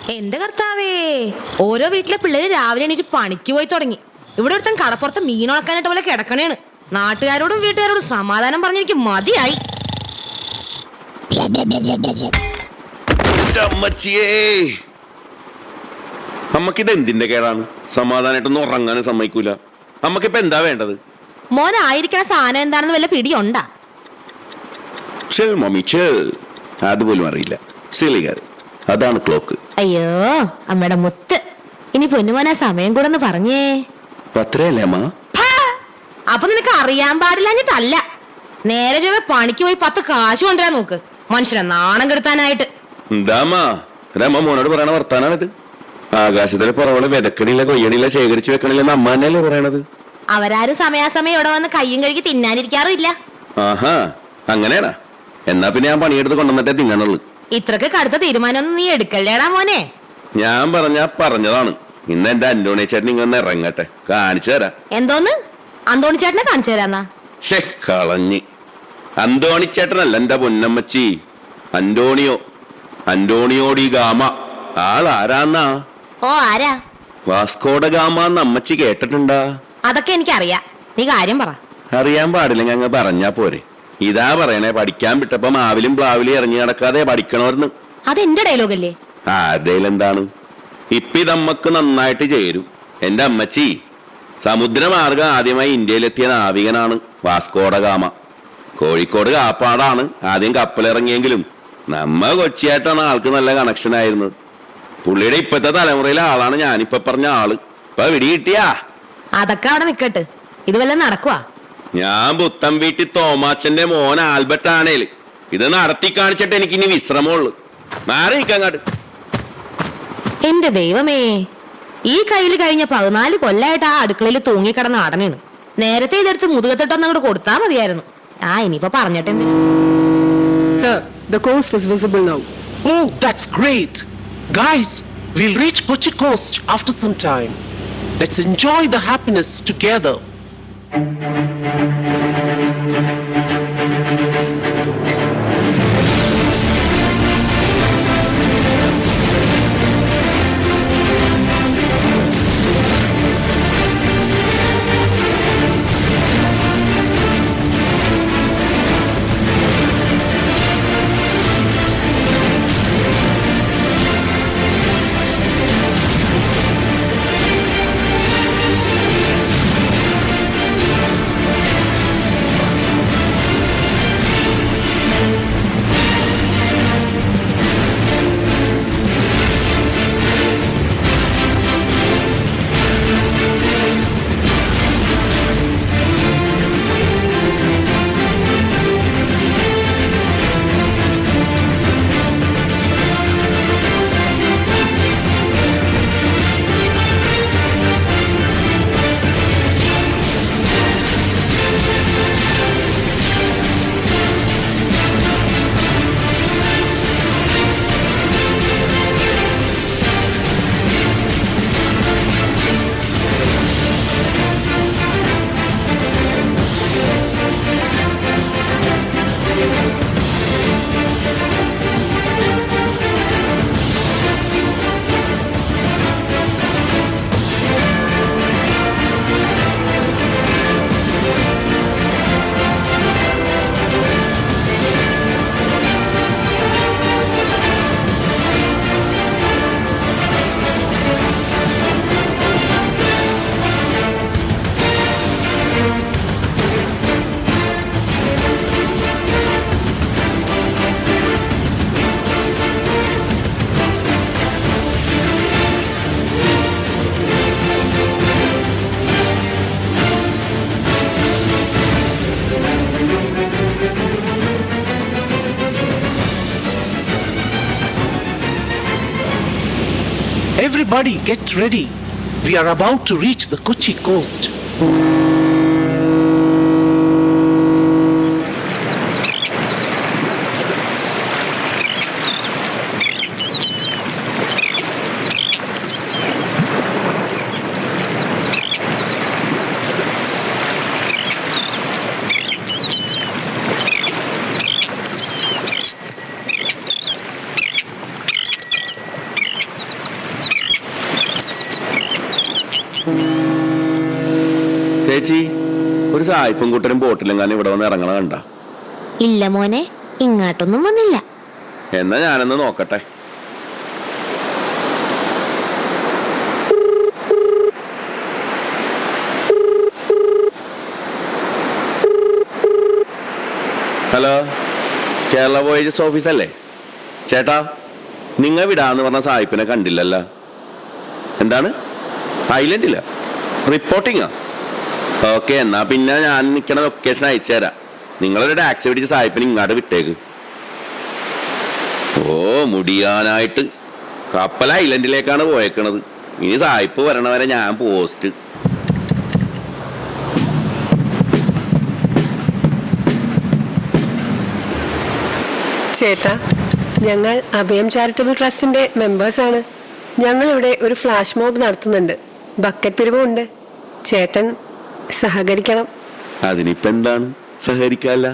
എന്റെ കർത്താവേ, ഓരോ വീട്ടിലെ പിള്ളേര് രാവിലെ എണീറ്റ് പണിക്ക് പോയി തുടങ്ങി. ഇവിടെ ഒരുത്തൻ കടപ്പുറത്ത് മീനുണക്കാനായിട്ട് പോലെ കിടക്കണേണ്. നാട്ടുകാരോടും വീട്ടുകാരോടും സമാധാനം പറഞ്ഞെനിക്ക് മതിയായി. അമ്മക്കിത് എന്തിന്റെ കേടാണ്? സമാധാനായിട്ടൊന്നും ഉറങ്ങാനും സമ്മതിക്കൂല. അമ്മക്കിപ്പോ എന്താ വേണ്ടത്? മോനായിരിക്കണ സാധനം എന്താണെന്ന് വല്ല പിടിയുണ്ടാ? അതുപോലും അറിയില്ല. അതാണ് ക്ലോക്ക്. അയ്യോ അമ്മയുടെ മുത്ത്, ഇനി പൊന്നുമോനാ സമയം കൂടെ ഒന്ന് പറഞ്ഞേ. പത്രയല്ലേ അമ്മ? അപ്പൊ നിനക്ക് അറിയാൻ പാടില്ലാഞ്ഞിട്ടല്ല. നേരെ ചൊവ്വ പണിക്ക് പോയി 10 കാശ് കൊണ്ടുവരാൻ നോക്ക്. മനുഷ്യനെ നാണം കെടുത്താനായിട്ട്. എന്താ രമ മോനോട് പറയണ വർത്താനാണിത്? ആകാശത്തിലെ പുറവള് വിതക്കണില്ല, കൊയ്യണില്ല, ശേഖരിച്ചു വെക്കണില്ലെന്ന് അമ്മ തന്നെയല്ലേ പറയണത്? അവരാരും സമയാസമയം ഇവിടെ വന്ന് കയ്യും കഴുകി തിന്നാനിരിക്കാറില്ല. ആഹാ, അങ്ങനെയാണാ? എന്നാ പിന്നെ ഞാൻ പണിയെടുത്ത് കൊണ്ടുവന്നിട്ടേ തിന്നണുള്ളൂ. ഇത്രക്ക് കടുത്ത തീരുമാനമൊന്നും നീ എടുക്കല്ലേടാ മോനെ. ഞാൻ പറഞ്ഞതാണ്. ഇന്ന് എന്റെ അന്തോണി ചേട്ടൻ ഇങ്ങനെ ഇറങ്ങട്ടെ, കാണിച്ചു തരാം. എന്തോന്ന്? അന്തോണി ചേട്ടനെ കാണിച്ചു തരാന്നാ? കളഞ്ഞ്. അന്തോണി ചേട്ടനല്ല എന്റെ പൊന്നമ്മച്ചി, അന്റോണിയോടി ഗാമ. ആളാരാന്നാ? ഓ, ആരാ? വാസ്കോഡ ഗാമ എന്ന് അമ്മച്ചി കേട്ടിട്ടുണ്ടാ? അതൊക്കെ എനിക്കറിയാം, നീ കാര്യം പറ. അറിയാൻ പാടില്ലെങ്കിൽ അങ്ങ് പറഞ്ഞാ പോരെ. ഇതാ പറയണേ, പഠിക്കാൻ വിട്ടപ്പോ മാവിലും പ്ലാവിലും ഇറങ്ങി നടക്കാതെ പഠിക്കണോർന്ന്. അതെന്റെ ഡയലോഗല്ലേ? ആരുടെയിലെന്താണ്? ഇപ്പൊ ഇതമ്മക്ക് നന്നായിട്ട് ചേരും. എന്റെ അമ്മച്ചി സമുദ്രമാർഗം ആദ്യമായി ഇന്ത്യയിലെത്തിയ നാവികനാണ് വാസ്കോഡ ഗാമ. കോഴിക്കോട് കാപ്പാടാണ് ആദ്യം കപ്പലിറങ്ങിയെങ്കിലും നമ്മ കൊച്ചിയായിട്ടാണ് ആൾക്ക് നല്ല കണക്ഷൻ ആയിരുന്നത്. പുള്ളിയുടെ ഇപ്പത്തെ തലമുറയിലെ ആളാണ് ഞാനിപ്പൊ പറഞ്ഞ ആള്. ഇപ്പൊ പിടി കിട്ടിയാ? അതൊക്കെ അവിടെ നിക്കട്ട്, ഇത് വല്ല നടക്കുവാ? ഞാൻ പുത്തൻ വീട്ടിൽ തോമാച്ചന്റെ മോൻ ആൽബർട്ട് ആണേല് ഇത് നടത്തി കാണിച്ചിട്ട് എനിക്ക് ഇനി വിശ്രമമുള്ളു. മാറിക്കങ്ങാട്ട്. എന്റെ ദൈവമേ, ഈ കയ്യിൽ കഴിഞ്ഞ 14 കൊല്ലായിട്ട് ആ അടുക്കളയിൽ തൂങ്ങിക്കിടന്ന ആടനാണ്. നേരത്തെ ഇതെടുത്ത് മുതുകത്തിട്ടൊന്നും അങ്ങോട്ട് കൊടുത്താ മതിയായിരുന്നു. ഇനിയിപ്പോ പറഞ്ഞിട്ടെന്ത്? Sir, the coast is visible now. Oh, that's great. Guys, we'll reach Kochi coast after some time. Let's enjoy the happiness together. Everybody get ready. We are about to reach the Kochi coast. ചേച്ചി, ഒരു സായിപ്പും കൂട്ടരും ബോട്ടിലെങ്ങാനും ഇവിടെ വന്ന് ഇറങ്ങണ കണ്ട? ഇല്ല മോനെ, ഇങ്ങോട്ടൊന്നും വന്നില്ല. എന്നാ ഞാനൊന്ന് നോക്കട്ടെ. ഹലോ, കേരള വോയേജസ് ഓഫീസല്ലേ? ചേട്ടാ, നിങ്ങൾ വിടാന്ന് പറഞ്ഞ സായിപ്പിനെ കണ്ടില്ലല്ല. എന്താണ്, ഐലൻഡില്ല? റിപ്പോർട്ടിങ്ങാ? ഓക്കെ, എന്നാ പിന്നെ ഞാൻ നിൽക്കണ ലൊക്കേഷൻ അയച്ചു തരാം. നിങ്ങളൊരു ടാക്സി പിടിച്ച് സായിപ്പിന് ഇങ്ങോട്ട് വിട്ടേക്ക്. ഓ, മുടിയാനായിട്ട് കപ്പൽ ഐലൻഡിലേക്കാണ് പോയേക്കണത്. ഇനി സായിപ്പ് വരണവരെ ഞാൻ പോസ്റ്റ്. ചേട്ടാ, ഞങ്ങൾ അഭയം ചാരിറ്റബിൾ ട്രസ്റ്റിന്റെ മെമ്പേഴ്സാണ്. ഞങ്ങൾ ഇവിടെ ഒരു ഫ്ലാഷ് മോബ് നടത്തുന്നുണ്ട്. ബക്കറ്റ് പിരിവും ഉണ്ട്. ചേട്ടൻ സഹകരിക്കണം. അതിനിപ്പോ എന്താണ്, സഹകരിക്കാല്ല.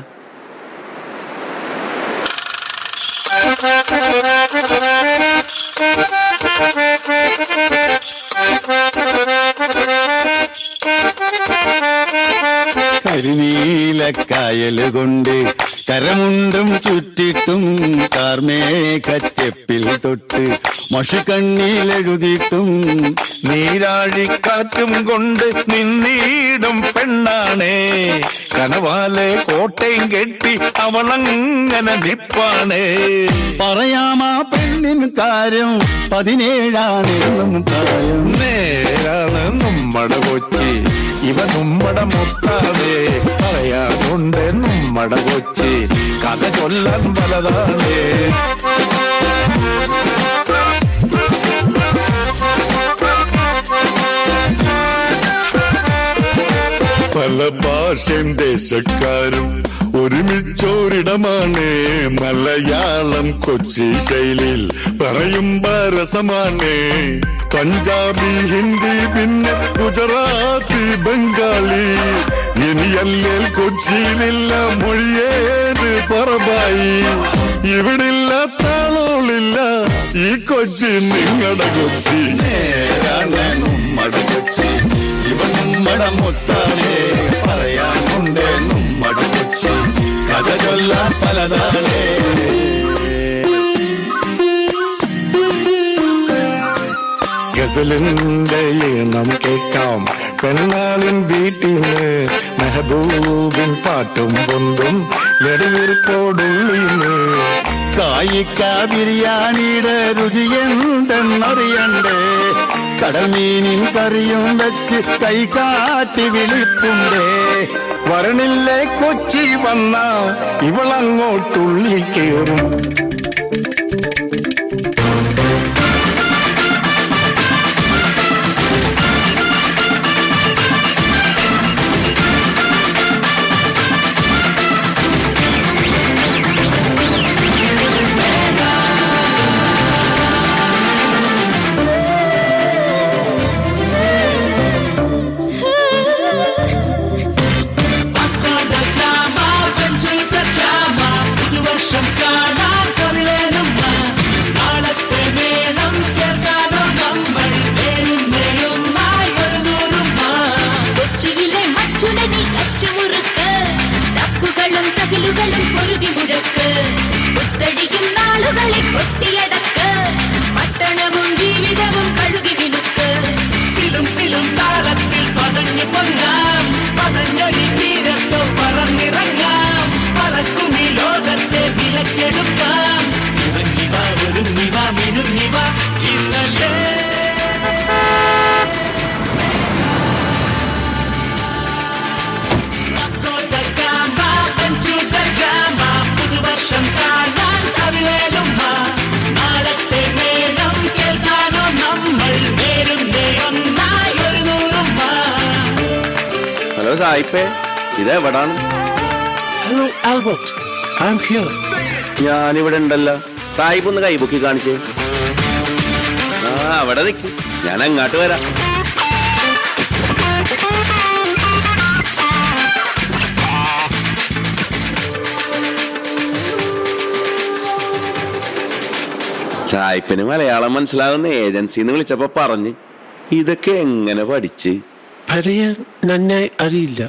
കരിനീലക്കായല് കൊണ്ട് കരമുണ്ടും ചുറ്റിട്ടും കാർമേഘച്ചെപ്പിൽ തൊട്ട് മഷിക്കണ്ണിലെഴുതിയിട്ടും നീരാഴിക്കാറ്റും കൊണ്ട് നിന്നീടും പെണ്ണാണേ, കനവാലെ കോട്ടയും കെട്ടി അവളങ്ങനെ നിപ്പാണേ. പറയാമാ പെണ്ണിൻ കാര്യം 17 പ്രായം. നേരാണ് നമ്മടെ കൊച്ചി, ഇവ നമ്മടെ മുത്താതെ. പറയാനുണ്ട് നമ്മടെ കൊച്ചി, കഥ ചൊല്ലാൻ പലതാണേ. പല ഭാഷയും ദേശക്കാരും ഒരുമിച്ചോരിടമാണ്. മലയാളം കൊച്ചി ശൈലിയിൽ പറയുമ്പോ രസമാണ്. പഞ്ചാബി, ഹിന്ദി, പിന്നെ ഗുജറാത്തി, ബംഗാളി. ഇനിയല്ലേൽ കൊച്ചിയിലില്ല മൊഴിയേത് പറമ്പായി. ഇവിടില്ല താളോളില്ല ഈ കൊച്ചി നിങ്ങളുടെ കൊച്ചി. നേരാണ് നമ്മടെ കൊച്ചി, ഇവ നമ്മടെ മുത്താതെ. പറയാനുണ്ട് നമ്മടെ കൊച്ചി, കഥ ചൊല്ലാൻ പലതാണേ. ഗസലിന്റെ ഈണം കേൾക്കാം പെണ്ണാളിൻ വീട്ടിന്ന്. മെഹബൂബിൻ പാട്ടും പൊന്തും നെടുവീർക്കോടുള്ളിന്ന്. കായിക്ക ബിരിയാണിയുടെ രുചി എന്തെന്നറിയണ്ടേ. കടൽമീനിൻ കറിയും വെച്ച് കൈകാട്ടി വിളിപ്പുണ്ടേ. വരണില്ലേ കൊച്ചി വന്ന ഇവളങ്ങോട്ടുള്ളി കേറും. പട്ടണവും ജീവിതവും കഴുകി മിനുക്ക്. സിലും സിലും താളത്തിൽ പതഞ്ഞു പൊങ്ങാം, പതഞ്ഞൊരു തീരത്തോ പറന്നിറങ്ങാം. പറക്കും ഈ ലോകത്തെ വിലക്കെടുക്കാം. ഇറങ്ങിവ ഒരുങ്ങിവ മിനുങ്ങിവ ഇന്നലെ. പുതുവർഷം കാണാൻ തമിഴേലും നാളത്തെ മേളം കേൾക്കാനോ നമ്മൾ നേരുന്നേ ഒന്നായി ഒരു നൂറും. Hello സായിപ്പേ, ഇതെവിടാണ്? Hello, Albert. I'm here. ഞാനിവിടെ ഉണ്ടല്ലോ. സായിപ്പ് ഒന്ന് കൈബുക്കി കാണിച്ചേ. ആ, അവിടെ നിൽക്കും, ഞാൻ അങ്ങോട്ട് വരാം. സായിപ്പിന് മലയാളം മനസ്സിലാകുന്ന ഏജൻസിന്ന് വിളിച്ചപ്പോ പറഞ്ഞ് ഇതൊക്കെ എങ്ങനെ പഠിച്ച്? പറയാൻ നന്നായി അറിയില്ല,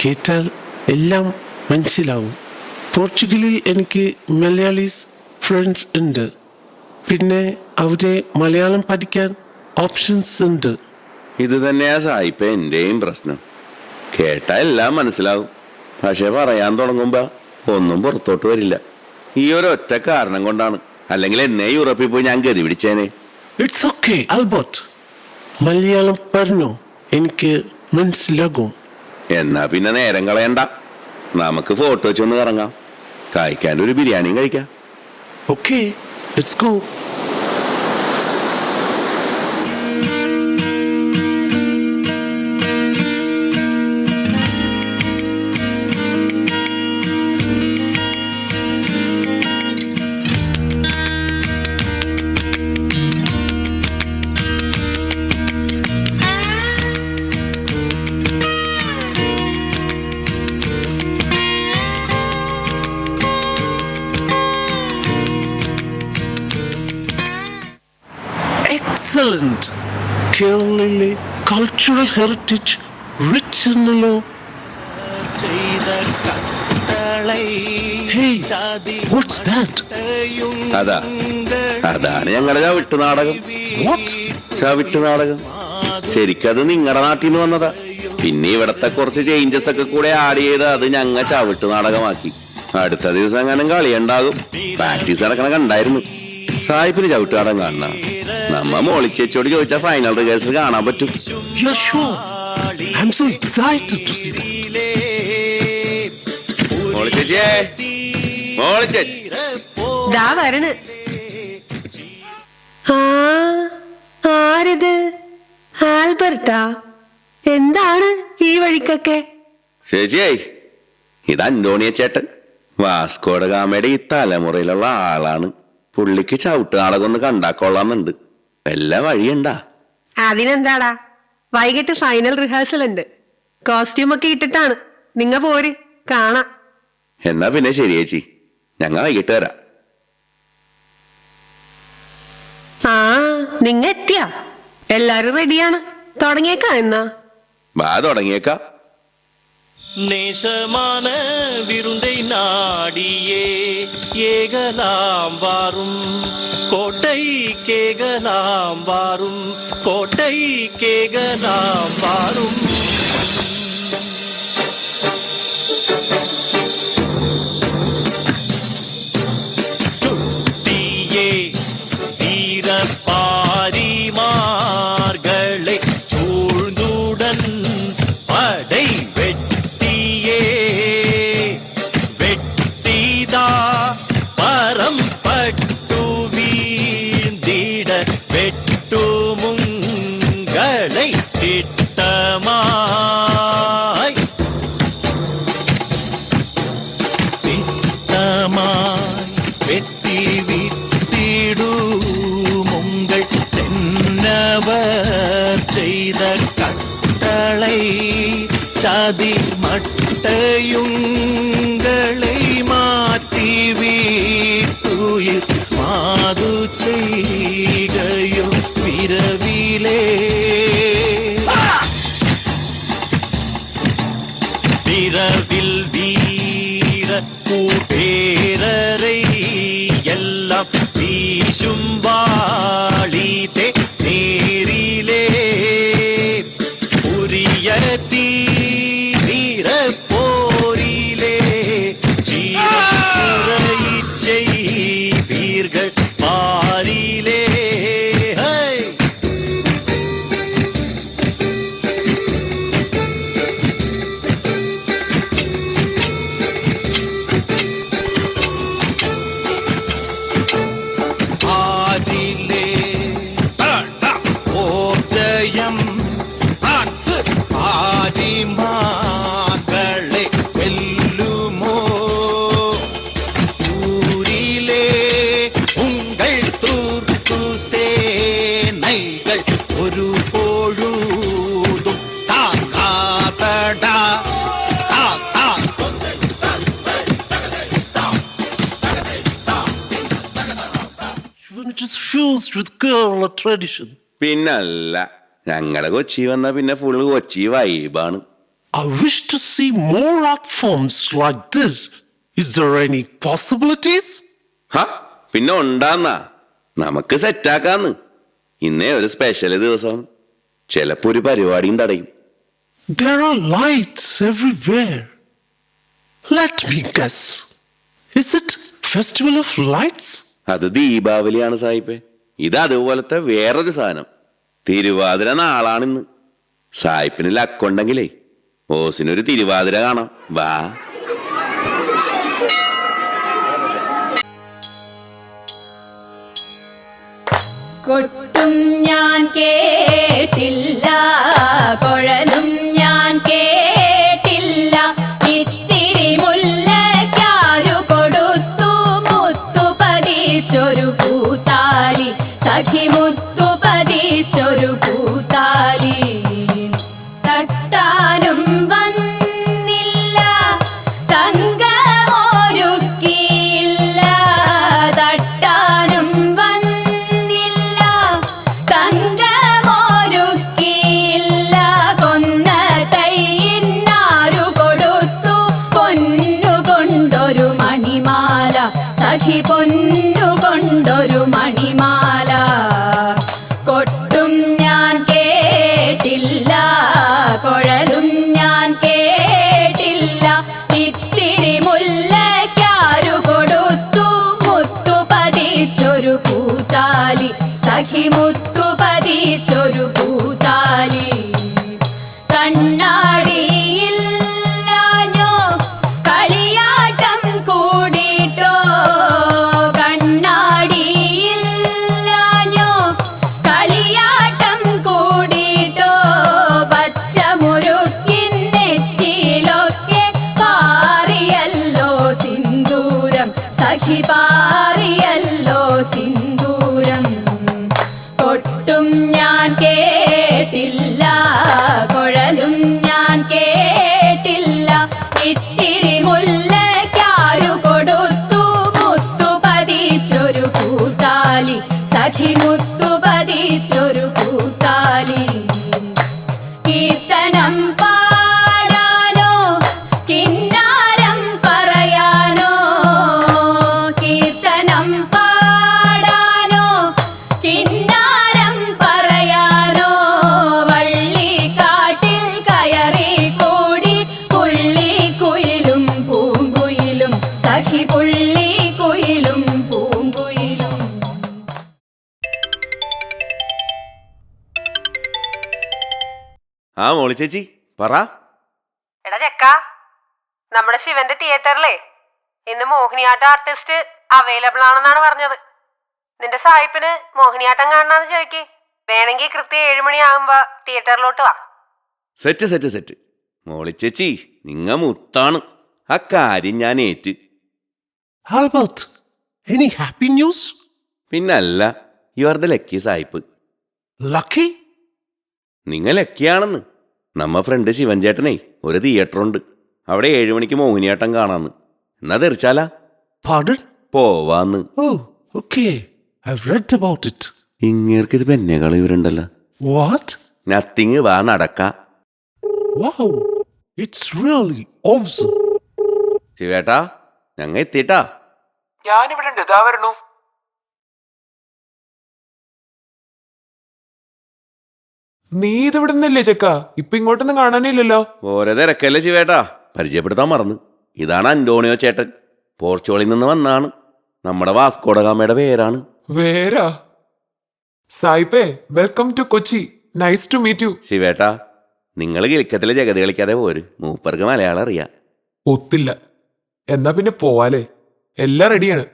കേട്ടാൽ എല്ലാം മനസ്സിലാവും. പോർച്ചുഗലിൽ എനിക്ക് മലയാളീസ് ഫ്രണ്ട്സ് ഉണ്ട്. പിന്നെ അവിടെ മലയാളം പഠിക്കാൻ ഓപ്ഷൻസ് ഉണ്ട്. ഇത് തന്നെയാ സായിപ്പ എന്റെയും പ്രശ്നം. കേട്ടാ എല്ലാം മനസ്സിലാവും, പക്ഷെ പറയാൻ തുടങ്ങുമ്പോ ഒന്നും പുറത്തോട്ട് വരില്ല. ഈ ഒരൊറ്റ കാരണം കൊണ്ടാണ്. അല്ലെങ്കിൽ എന്നെ യൂറോപ്പിൽ പോയി ഞാൻ ഗതി പിടിച്ചേനെ. ഇറ്റ്സ് ഓക്കെ ആൽബർട്ട്, മലയാളം പറഞ്ഞോ, എനിക്ക് മനസ്സിലാകും. എന്നാ പിന്നെ നേരം കളയണ്ട, നമുക്ക് ഫോട്ടോ വെച്ചൊന്ന് കറങ്ങാം, കഴിക്കാൻ ഒരു ബിരിയാണിയും കഴിക്കാം. Okay, let's go. Excellent. കേരളയിലെ കൾച്ചറൽ ഹെറിറ്റേജ് റിച്ച് എന്നല്ലോ. Hey, what's that? അതാണ് ഞങ്ങളുടെ ചവിട്ട് നാടകം. What? ചവിട്ട് നാടകം ശരിക്കത് നിങ്ങളുടെ നാട്ടിൽ നിന്ന് വന്നതാ. പിന്നെ ഇവിടത്തെ കുറച്ച് ചേഞ്ചസ് ഒക്കെ കൂടെ ആഡ് ചെയ്ത് അത് ഞങ്ങൾ ചവിട്ട് നാടകമാക്കി. അടുത്ത ദിവസം അങ്ങനെ കളിയുണ്ടാകും. പ്രാക്ടീസ് നടക്കണ കണ്ടായിരുന്നു. സായിപ്പിന് ചവിട്ട് നാടകം കാണണം. നമ്മ മോളിച്ചേച്ചോട് ചോദിച്ചാൽ ഫൈനൽ റിഹേഴ്സൽ കാണാൻ പറ്റും. You're sure? I'm so excited to see that. മോളിച്ചേച്ചിയേ, മോളിച്ചേച്ചി. ദാ വരണ്. ആരിത്? ആൽബർട്ടാ? എന്താണ് ഈ വഴിക്കൊക്കെ? ചേച്ചിയേ, ഇത് അന്റോണിയ ചേട്ടൻ. വാസ്കോഡ ഗാമയുടെ ഈ തലമുറയിലുള്ള ആളാണ്. പുള്ളിക്ക് ചവിട്ട് നാടകം ഒന്ന് കണ്ടാക്കൊള്ളാന്നുണ്ട്. വല്ല വഴിയുണ്ടാ? അതിനെന്താടാ, വൈകിട്ട് ഫൈനൽ റിഹേഴ്സൽ ഉണ്ട്. കോസ്റ്റ്യൂം ഒക്കെ ഇട്ടിട്ടാണ്. നിങ്ങ പോര്, കാണാം. എന്നാ പിന്നെ ശരി ചേച്ചി, ഞങ്ങൾ വൈകിട്ട് വരാം. ആ, നിങ്ങ എത്തിയാ? എല്ലാരും റെഡിയാണ്. തുടങ്ങിയേക്കാ എന്നാ? വാ തുടങ്ങിയേക്കാം. நேசமான விருந்தை நாடியே ஏகலாம் வாரும் கோட்டை கேகலாம் வாரும் கோட்டை கேகலாம் வாரும். துட்டியே வீரப்பாரிமார்களை சூழ்ந்துடன் படை வெட்டிதா பரம் பட்டு வீழ்ந்திட வெட்டுமுங்களை திட்டமாய் வெட்டி விட்டிடுமுங்கள் தென்னவர் செய்த கட்டளை சாதி மட்டையுங்களை மாற்றி வீட்டுயிர் மாது செய்கையோ விரவிலே விரவில் வீர கூபேரரை எல்லாம் வீசும் வாழிதே நேரிலே உரிய தீர போரிலே சீரை செய்வீர்கள் பாரிலே. ஆதிலே ஓர்ஜயம் ஆதிமாக்களை வெல்லுமோ ஊரிலே உங்கள் தூர்ப்பு சேனைகள் ஒரு பொழுதும் தாக்காதடா. It is fused with Kerala tradition. പിന്നല്ല, ഞങ്ങളുടെ കൊച്ചി വന്നാ പിന്നെ ഫുള്ള് കൊച്ചി വൈബാണ്. I wish to see more art forms like this. Is there any possibilities? ഹ പിന്നെ ഉണ്ടാന്നാ, നമുക്ക് സെറ്റാക്കാന്ന്. ഇന്നേ ഒരു സ്പെഷ്യൽ ദിവസമാണ്, ചിലപ്പോ ഒരു പരിപാടിയും തടയും. There are lights everywhere. Let me guess. Is it Festival of Lights? അത് ദീപാവലിയാണ് സായിപ്പേ. ഇത് അതുപോലത്തെ വേറൊരു സാധനം. തിരുവാതിര നാളാണിന്ന്. സായിപ്പിന് ലക്കുണ്ടെങ്കിലേ ഓസിനൊരു തിരുവാതിര കാണാം. വാ. കൊട്ടും ഞാൻ കേട്ടില്ല, കുഴലും ഞാൻ കേട്ടില്ല, ഇത്തിരി മുല്ലയ്ക്കാരു കൊടുത്തു മുത്തു പതിച്ചൊരു പൂത്താലി, സഖി മുത്തു പതിച്ചൊരു പൂത്താലി. തട്ടാനും വന്നില്ല, തങ്കമൊരുക്കിയില്ല, തട്ടാനും വന്നില്ല, തങ്കമൊരുക്കിയില്ല, കൊന്ന തൈയിന്നാരു കൊടുത്തു പൊന്നു കൊണ്ടൊരു മണിമാല, സഖി പൊന്നു കൊണ്ടൊരു മണിമാല. കൊട്ടും ഞാൻ കേട്ടില്ല, കുഴലും ഞാൻ കേട്ടില്ല, ഇത്തിരി മുല്ലയ്ക്കാരു കൊടുത്തു മുത്തു പതിച്ചൊരു പൂത്താലി, സഖി മുത്തു പതിച്ചൊരു പൂത്താലി. കണ്ണാടിയില്ലാഞ്ഞോ കളിയാട്ടം കൂടിട്ടോ, കണ്ണാടിയില്ലാഞ്ഞോ കളിയാട്ടം കൂടിട്ടോ, പച്ചമുരുക്കിൻ നെറ്റിയിലൊക്കെ പാറിയല്ലോ സിന്ദൂരം, സഖി പാറിയല്ലോ സിന്ദൂരം. കൊട്ടും ഞാൻ കേട്ടില്ല, കുഴലും ഞാൻ കേട്ടില്ല, ഇത്തിരി മുല്ലയ്ക്കാരു കൊടുത്തു മുത്തു പതിച്ചൊരു പൂത്താലി, സഖി മുത്തു പതിച്ചൊരു പൂത്താലി. കീർത്തനം പാടാനോ കിന്നാരം പറയാനോ, കീർത്തനം പാടാനോ കിന്നാരം പറയാനോ, വള്ളിക്കാട്ടിൽ കയറി കൂടി പുള്ളിക്കുയിലും പൂങ്കുയിലും, സഖി പുള്ളിക്കുയിലും പൂങ്കുയിലും. ആ മോളി ചേച്ചി പറ. എടാ ചെക്ക, നമ്മുടെ ശിവന്റെ തിയേറ്ററിലെ ഇന്ന് മോഹിനിയാട്ട ആർട്ടിസ്റ്റ് അവൈലബിൾ ആണെന്നാണ് പറഞ്ഞത്. നിന്റെ സായിപ്പിന് മോഹിനിയാട്ടം കാണണമെന്ന് ചോദിക്ക്. വേണമെങ്കിൽ കൃത്യം 7 മണിയാകുമ്പോ തിയേറ്ററിലോട്ട് വാ. Set set set. മോളി ചേച്ചി നിങ്ങ മുത്താണ്, ആ കാര്യം ഞാൻ ഏറ്റ്. Albert, any happy news? പിന്നല്ല, യു ആർ ദ ലക്കി സായിപ്പ്. Lucky? നിങ്ങൾ ലക്കിയാണെന്ന്. നമ്മ ഫ്രണ്ട് ശിവൻ ചേട്ടനേ ഒരു തിയേറ്ററുണ്ട്, അവിടെ 7 മണിക്ക് മോഹിനിയാട്ടം കാണാന്ന്. എന്നാ തെറിച്ചാലാ? Pardon? പോവാന്ന്. Oh, okay. I've read about it. ഇങ്ങേർക്ക് ഇത് പെന്നേക്കാൾ ഇവരുണ്ടല്ലോ. What? നത്തിങ്, വാ നടക്ക. Wow, it's really awesome. ശിവേട്ടാ ഞങ്ങ എത്തിട്ടാ. ഞാനിവിടെ ഉണ്ട്, ഇതാ വരണു. നീ ഇതിവിടെ നിന്നല്ലേ ചെക്ക? ഇപ്പൊ ഇങ്ങോട്ടൊന്നും കാണാനില്ലല്ലോ. ഓരോ തിരക്കല്ലേ ശിവേട്ടാ, പരിചയപ്പെടുത്താൻ മറന്നു. ഇതാണ് അന്റോണിയോ ചേട്ടൻ, പോർച്ചുഗലിൽ നിന്ന് വന്നാണ്. നമ്മുടെ വാസ്കോഡഗാമയുടെ പേരാണ്. വേരാ സായിപ്പേ, welcome to Kochi. Nice to meet you. ശിവേട്ടാ നിങ്ങൾ കിളിക്കത്തിലെ ജഗതി കളിക്കാതെ പോര്, മൂപ്പർക്ക് മലയാളം അറിയാം. ഒത്തില്ല. എന്നാ പിന്നെ പോവാലേ, എല്ലാം റെഡിയാണ്.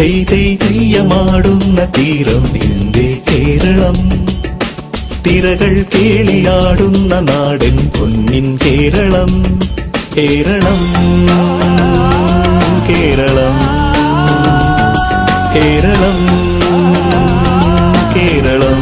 തെയ് തെയ് തെയ്യമാടുന്ന തീരം എന്റെ കേരളം, തിരകൾ കേളിയാടുന്ന നാടൻ പൊന്നിൻ കേരളം. കേരളം കേരളം കേരളം കേരളം.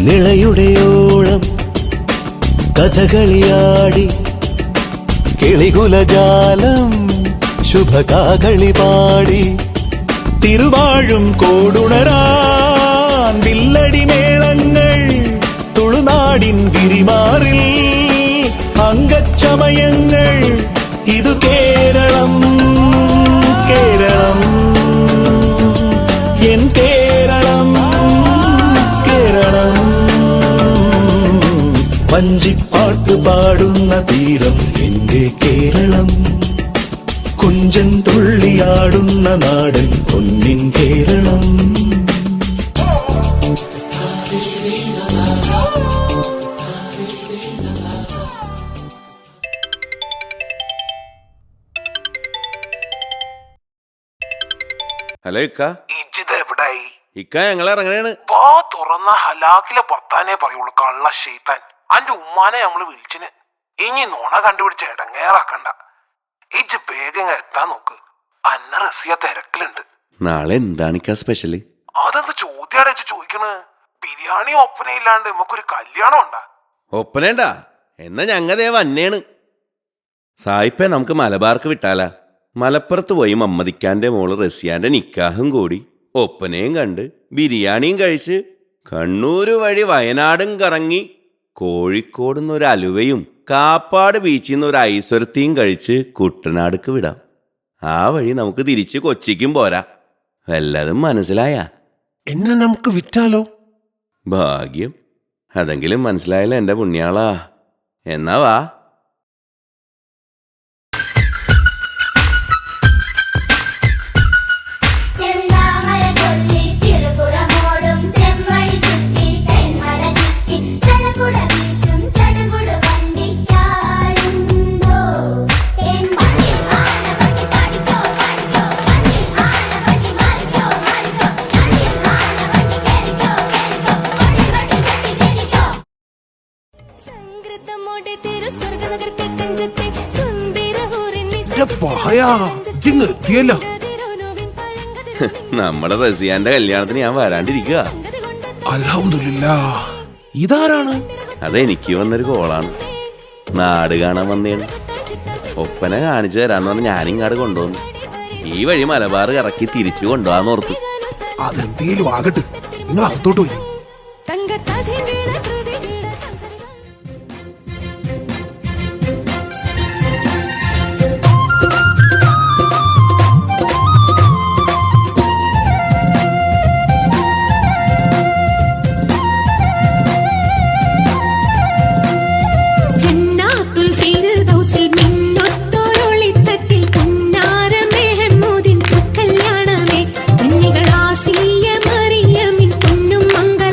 നിളയുടെയോളം കഥകളിയാടി കിളികുലജാലം ശുഭകാകളി പാടി തിരുവാഴും കോടുണരാൻ വില്ലടി മേളങ്ങൾ തുളുനാടിൻ ഗിരിമാറിൽ അംഗച്ചമയങ്ങൾ. ഇതു കേരളം കേരളം എൻ കേരളം കേരളം. വഞ്ചിപ്പാട്ട് പാടുന്ന തീരം എന്റെ കേരളം, കുഞ്ചൻ തുള്ളിയാടുന്ന നാടൻ പൊന്നിൻ കേരളം. ഹലോ ഇക്ക. ഇജിത് എവിടായി? ഇക്ക ഞങ്ങൾ ഇറങ്ങണേണ്. വാ തുറന്ന ഹലാക്കിലെ ഭർത്താനെ പറയുള്ളൂ കള്ള ശൈത്താൻ. അന്റെ ഉമ്മാനെ നമ്മള് വിളിച്ചിന്. ഇനി നുണ കണ്ടുപിടിച്ച് ഇടങ്ങേറാക്കണ്ട. ഇജ് വേഗം എത്താൻ നോക്ക്. അന്ന റസിയ തിരക്കിലുണ്ട്. നാളെ എന്താണ് ഇക്ക സ്പെഷ്യല്? അതെന്ത് ചോദ്യാണ് ഇജ് ചോദിക്കണ്? ബിരിയാണി ഒപ്പനയില്ലാണ്ട് നമുക്കൊരു കല്യാണം ഉണ്ടാ? ഒപ്പനേണ്ടാ? എന്നാ ഞങ്ങതേ വന്നേണ്. സായിപ്പേ നമുക്ക് മലബാർക്ക് വിട്ടാലാ? മലപ്പുറത്ത് പോയി മമ്മദിക്കാന്റെ മോള് റസിയാന്റെ നിക്കാഹും കൂടി ഒപ്പനയും കണ്ട് ബിരിയാണിയും കഴിച്ച് കണ്ണൂര് വഴി വയനാടും കറങ്ങി കോഴിക്കോട് നിന്നൊരു അലുവയും കാപ്പാട് ബീച്ചിൽ നിന്ന് ഒരു ഐശ്വരത്തിയും കഴിച്ച് കുട്ടനാടുക്ക് വിടാം. ആ വഴി നമുക്ക് തിരിച്ച് കൊച്ചിക്കും പോരാ. വല്ലതും മനസ്സിലായ? എന്നെ നമുക്ക് വിറ്റാലോ? ഭാഗ്യം. അതെങ്കിലും മനസ്സിലായല്ലോ എൻ്റെ പുണ്യാളാ. എന്നാ വാ. എത്തിയല്ലോ. നമ്മുടെ റസിയാന്റെ കല്യാണത്തിന് ഞാൻ വരാണ്ടിരിക്കുക. അൽഹംദുലില്ലാഹ്. ഇതാരാണ്? അതെനിക്ക് വന്നൊരു കോളാണ്. നാട് കാണാൻ വന്നേണ്. ഒപ്പന കാണിച്ചു തരാന്ന് പറഞ്ഞ് ഞാനിങ്ങാട് കൊണ്ടുവന്നു. ഈ വഴി മലബാർ ഇറക്കി തിരിച്ചു കൊണ്ടുപോകാന്നോർത്ത്. അതെന്തേലും ആകട്ടെ, നിങ്ങൾ അകത്തോട്ട് പോയി. കല്യാണമേ കന്യകളാസിയ മറിയമിൻ പൊന്നും മംഗള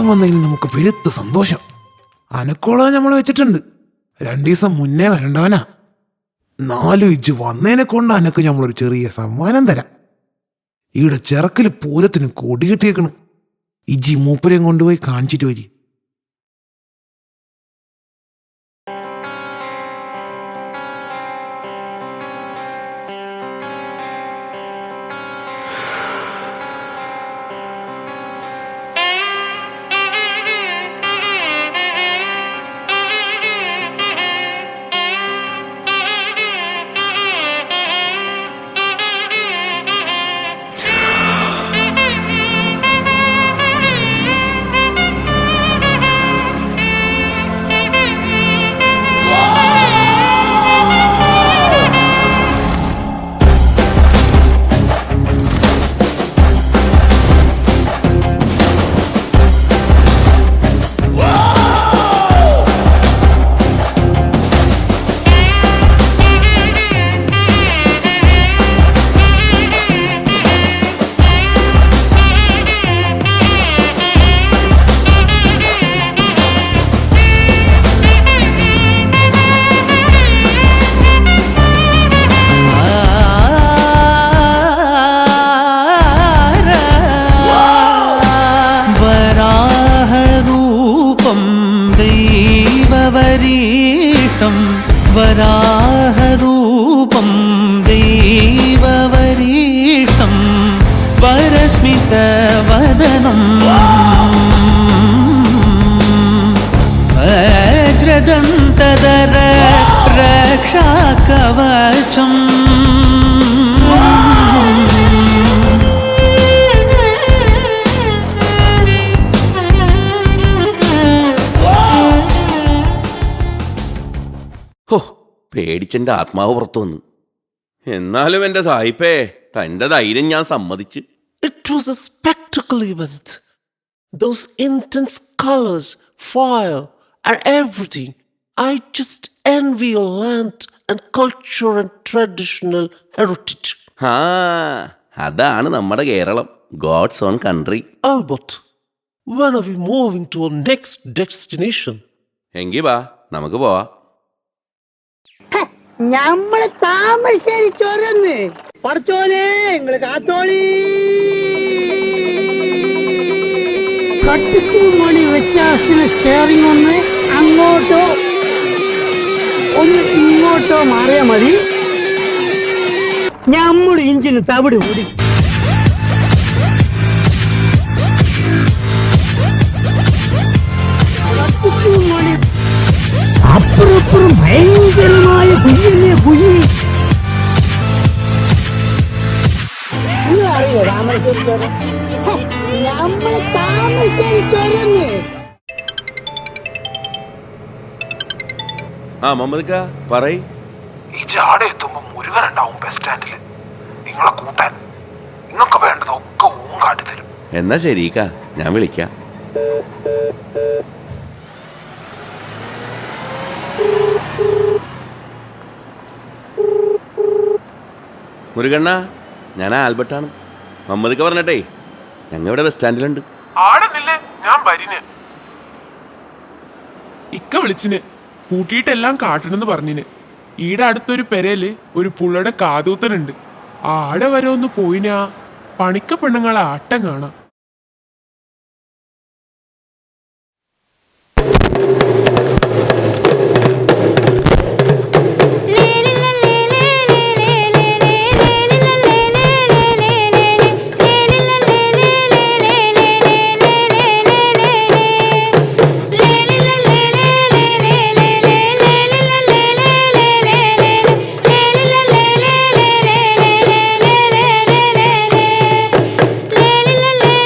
കേരളം വന്നതിന് നമുക്ക് പെരുത്ത് സന്തോഷം. അനക്കോളം നമ്മൾ വെച്ചിട്ടുണ്ട്. 2 ദിവസം മുന്നേ വരണ്ടവനാ. 4 ഇഞ്ച് വന്നതിനെ കൊണ്ട് അനക്ക് നമ്മളൊരു ചെറിയ സമ്മാനം തരാം. ഇവിടെ ചെറുക്കല് പൂരത്തിന് കൊടി കിട്ടിയേക്കണ്. ഇജി മൂപ്പരെയും കൊണ്ടുപോയി കാണിച്ചിട്ട് വരി. വരാഹരൂപം ദൈവവരീഷ്ടം പരസ്മിതവദനം വജ്രദന്തധര രക്ഷാകവചം ഹോ, പേടിച്ചെന്റെ ആത്മാവ് പുറത്തു വന്നു. എന്നാലും എന്റെ സായിപ്പേ, തന്റെ ധൈര്യം ഞാൻ സമ്മതിച്ച്. It was a spectacle event. Those intense colors, fire, and everything. I just envy your land and culture and traditional heritage. ആ, അതാണ് നമ്മുടെ Keralam. God's own country. Albert, when are we moving to our next destination? എങ്കി വാ, നമുക്ക് പോവാ. ഞമ്മള് താമരശ്ശേരി ചൊരന്ന് പഠിച്ചോനെ നിങ്ങള് കാത്തോളി. കട്ടിക്കുമണി വ്യത്യാസത്തിന് സ്റ്റെയറിംഗ് ഒന്ന് അങ്ങോട്ടോ ഒന്ന് ഇങ്ങോട്ടോ മാറിയാ മതി. ഞമ്മള് ഇഞ്ചിന് തവിട് കൂടി. കട്ടിക്കുമണി അപ്പുറപ്പുറം ഭയങ്കരമായ കുഞ്ഞിനെ കുഞ്ഞി. അറിയോ താമരശ്ശേരി ചൊരം? നമ്മള് താമരശ്ശേരി ചൊരന്ന്. ആ മുഹമ്മദ് പറയ്. ഈ ജാട എത്തുമ്പോ മുരുകൻ ഉണ്ടാവും ബസ് സ്റ്റാൻഡില്. നിങ്ങളെ കൂട്ടാൻ നിങ്ങൾക്ക് വേണ്ടതൊക്കെ ഓൻ കാട്ടിത്തരും. എന്നാ ശരിക്കാ, ഞാൻ വിളിക്കാം. മുരുകണ്ണ, ഞാൻ ആൽബർട്ടാണ്. മുഹമ്മദ് പറഞ്ഞട്ടെ, ഞങ്ങൾ ഇവിടെ ബസ് സ്റ്റാൻഡിലുണ്ട്. ആടെന്നില്ലേ, ഞാൻ വരിന്. ഇക്ക വിളിച്ചിന്, കൂട്ടിയിട്ടെല്ലാം കാട്ടണെന്ന് പറഞ്ഞിന്. ഈടെ അടുത്തൊരു പെരയില് ഒരു പുള്ളയുടെ കാതൂത്തനുണ്ട്. ആടെ വരെ ഒന്ന് പോയിനാ പണിക്ക പെണ്ണുങ്ങളെ ആട്ടം കാണാം. la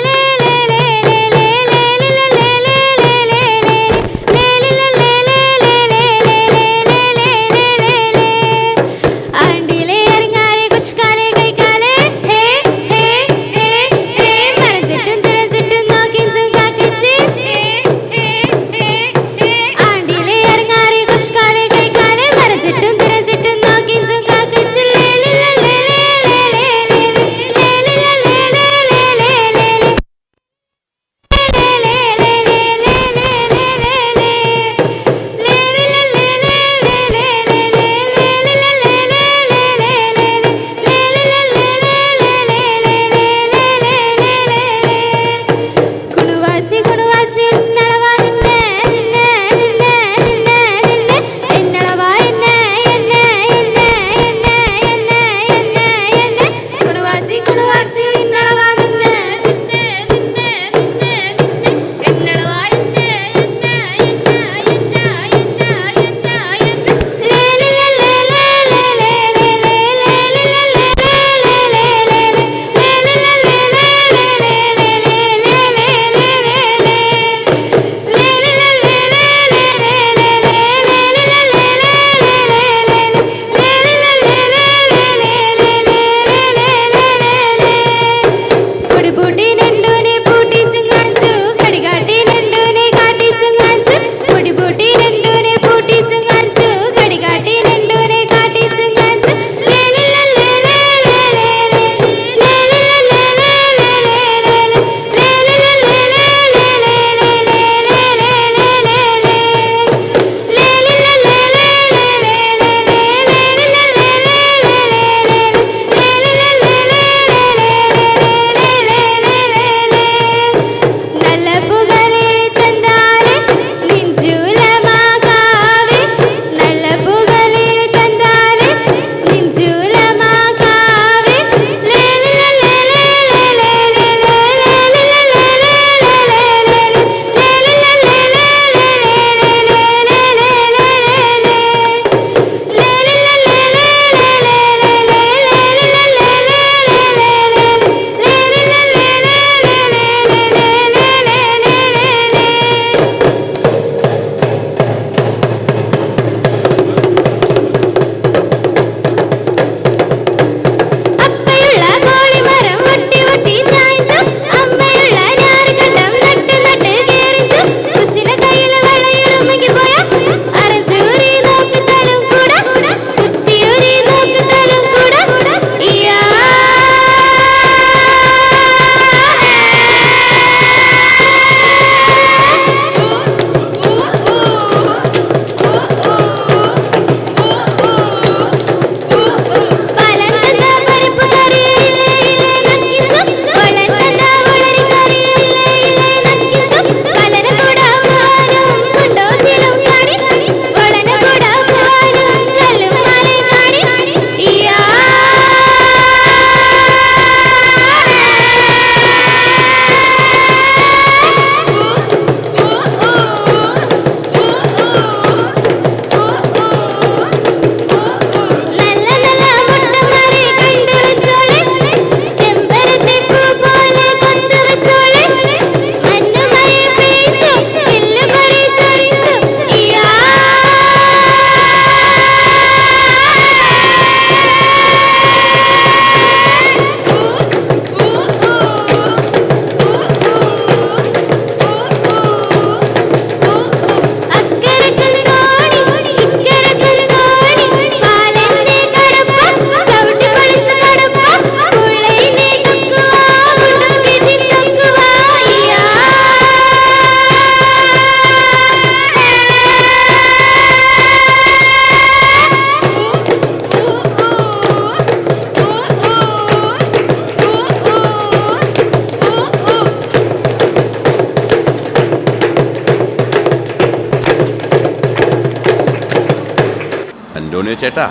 അന്റോണിയോ ചേട്ടാ,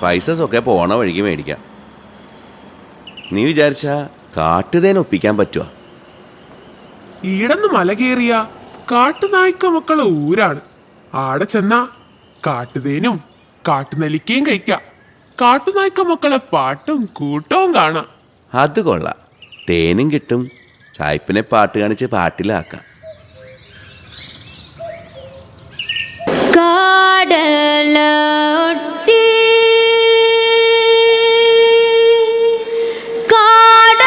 പൈസസൊക്കെ പോണ വഴിക്ക് മേടിക്കാം. നീ വിചാരിച്ച കാട്ടുതേൻ ഒപ്പിക്കാൻ പറ്റുമോ? ഈടന്ന് മല കയറിയ കാട്ടുനായ്ക്ക മക്കളെ ഊരാണ്. ആടെ ചെന്നാ കാട്ടുതേനും കാട്ടുനെല്ലിക്കയും കഴിക്കാം. കാട്ടുനായ്ക്ക മക്കളെ പാട്ടും കൂട്ടവും കാണാം. അത് കൊള്ളാം. തേനും കിട്ടും, സായിപ്പിനെ പാട്ട് കാണിച്ച് പാട്ടിലാക്കാം. കാടലോട്ടി കാട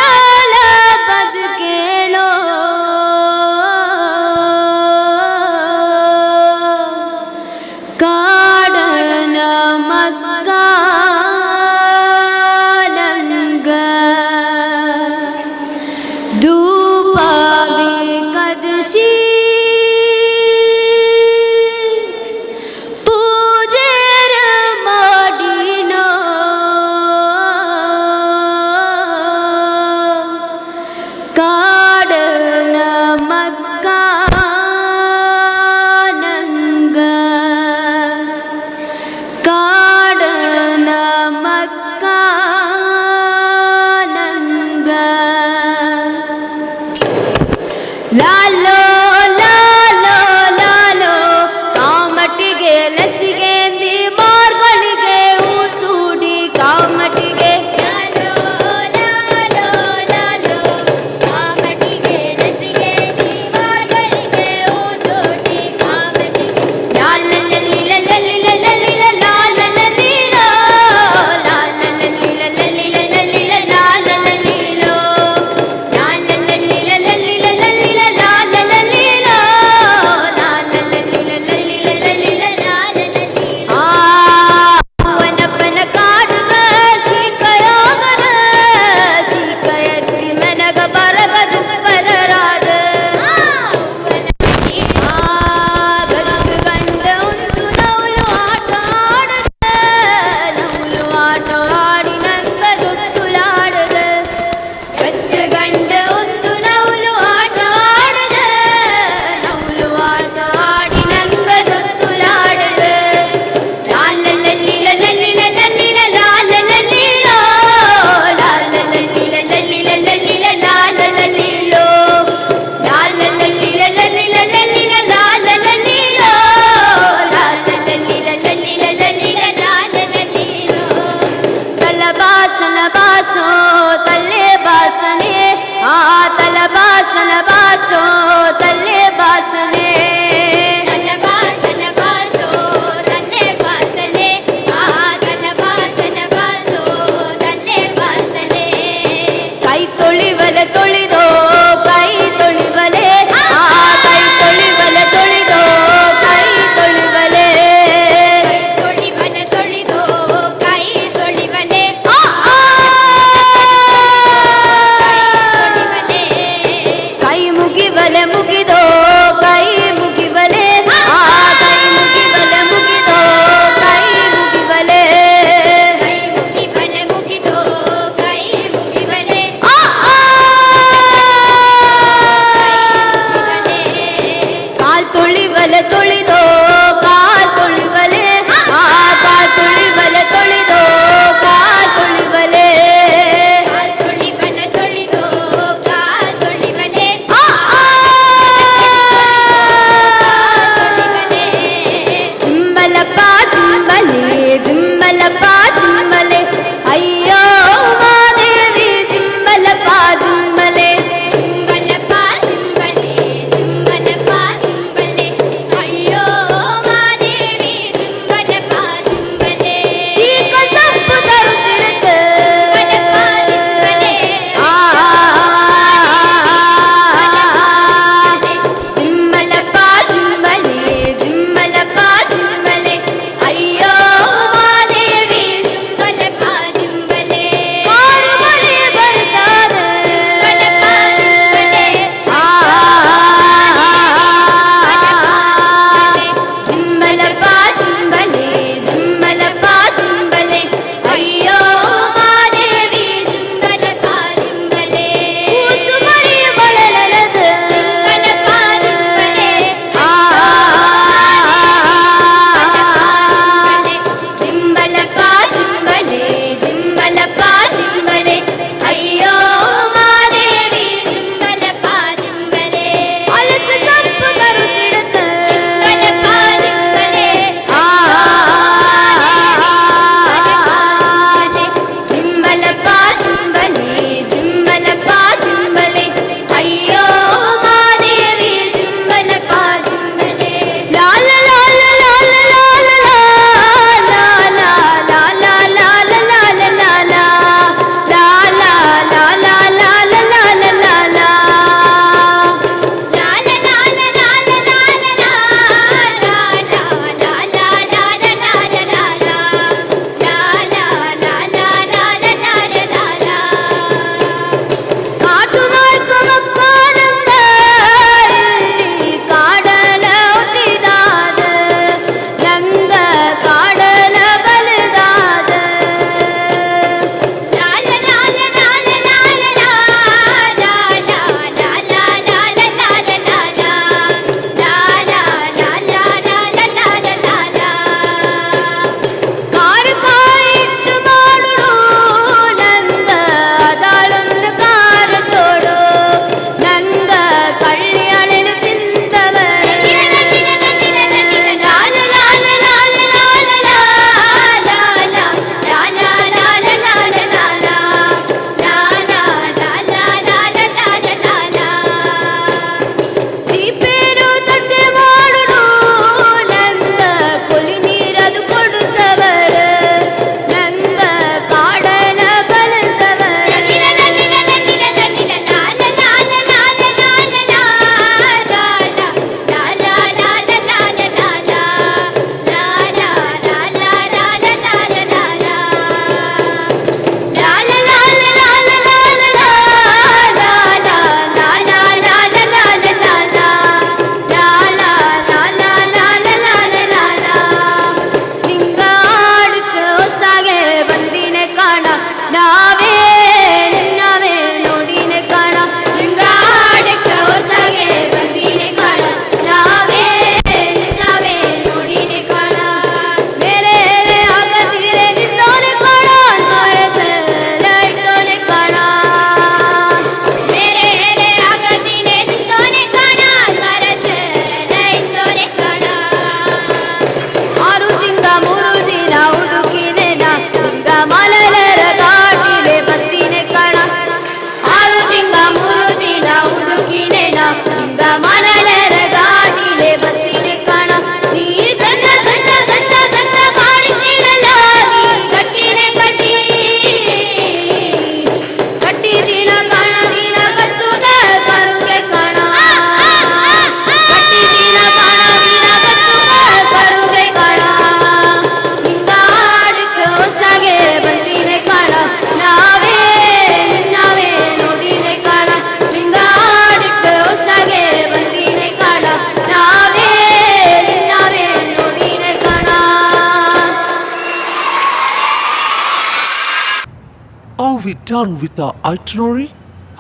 are we done with our itinerary?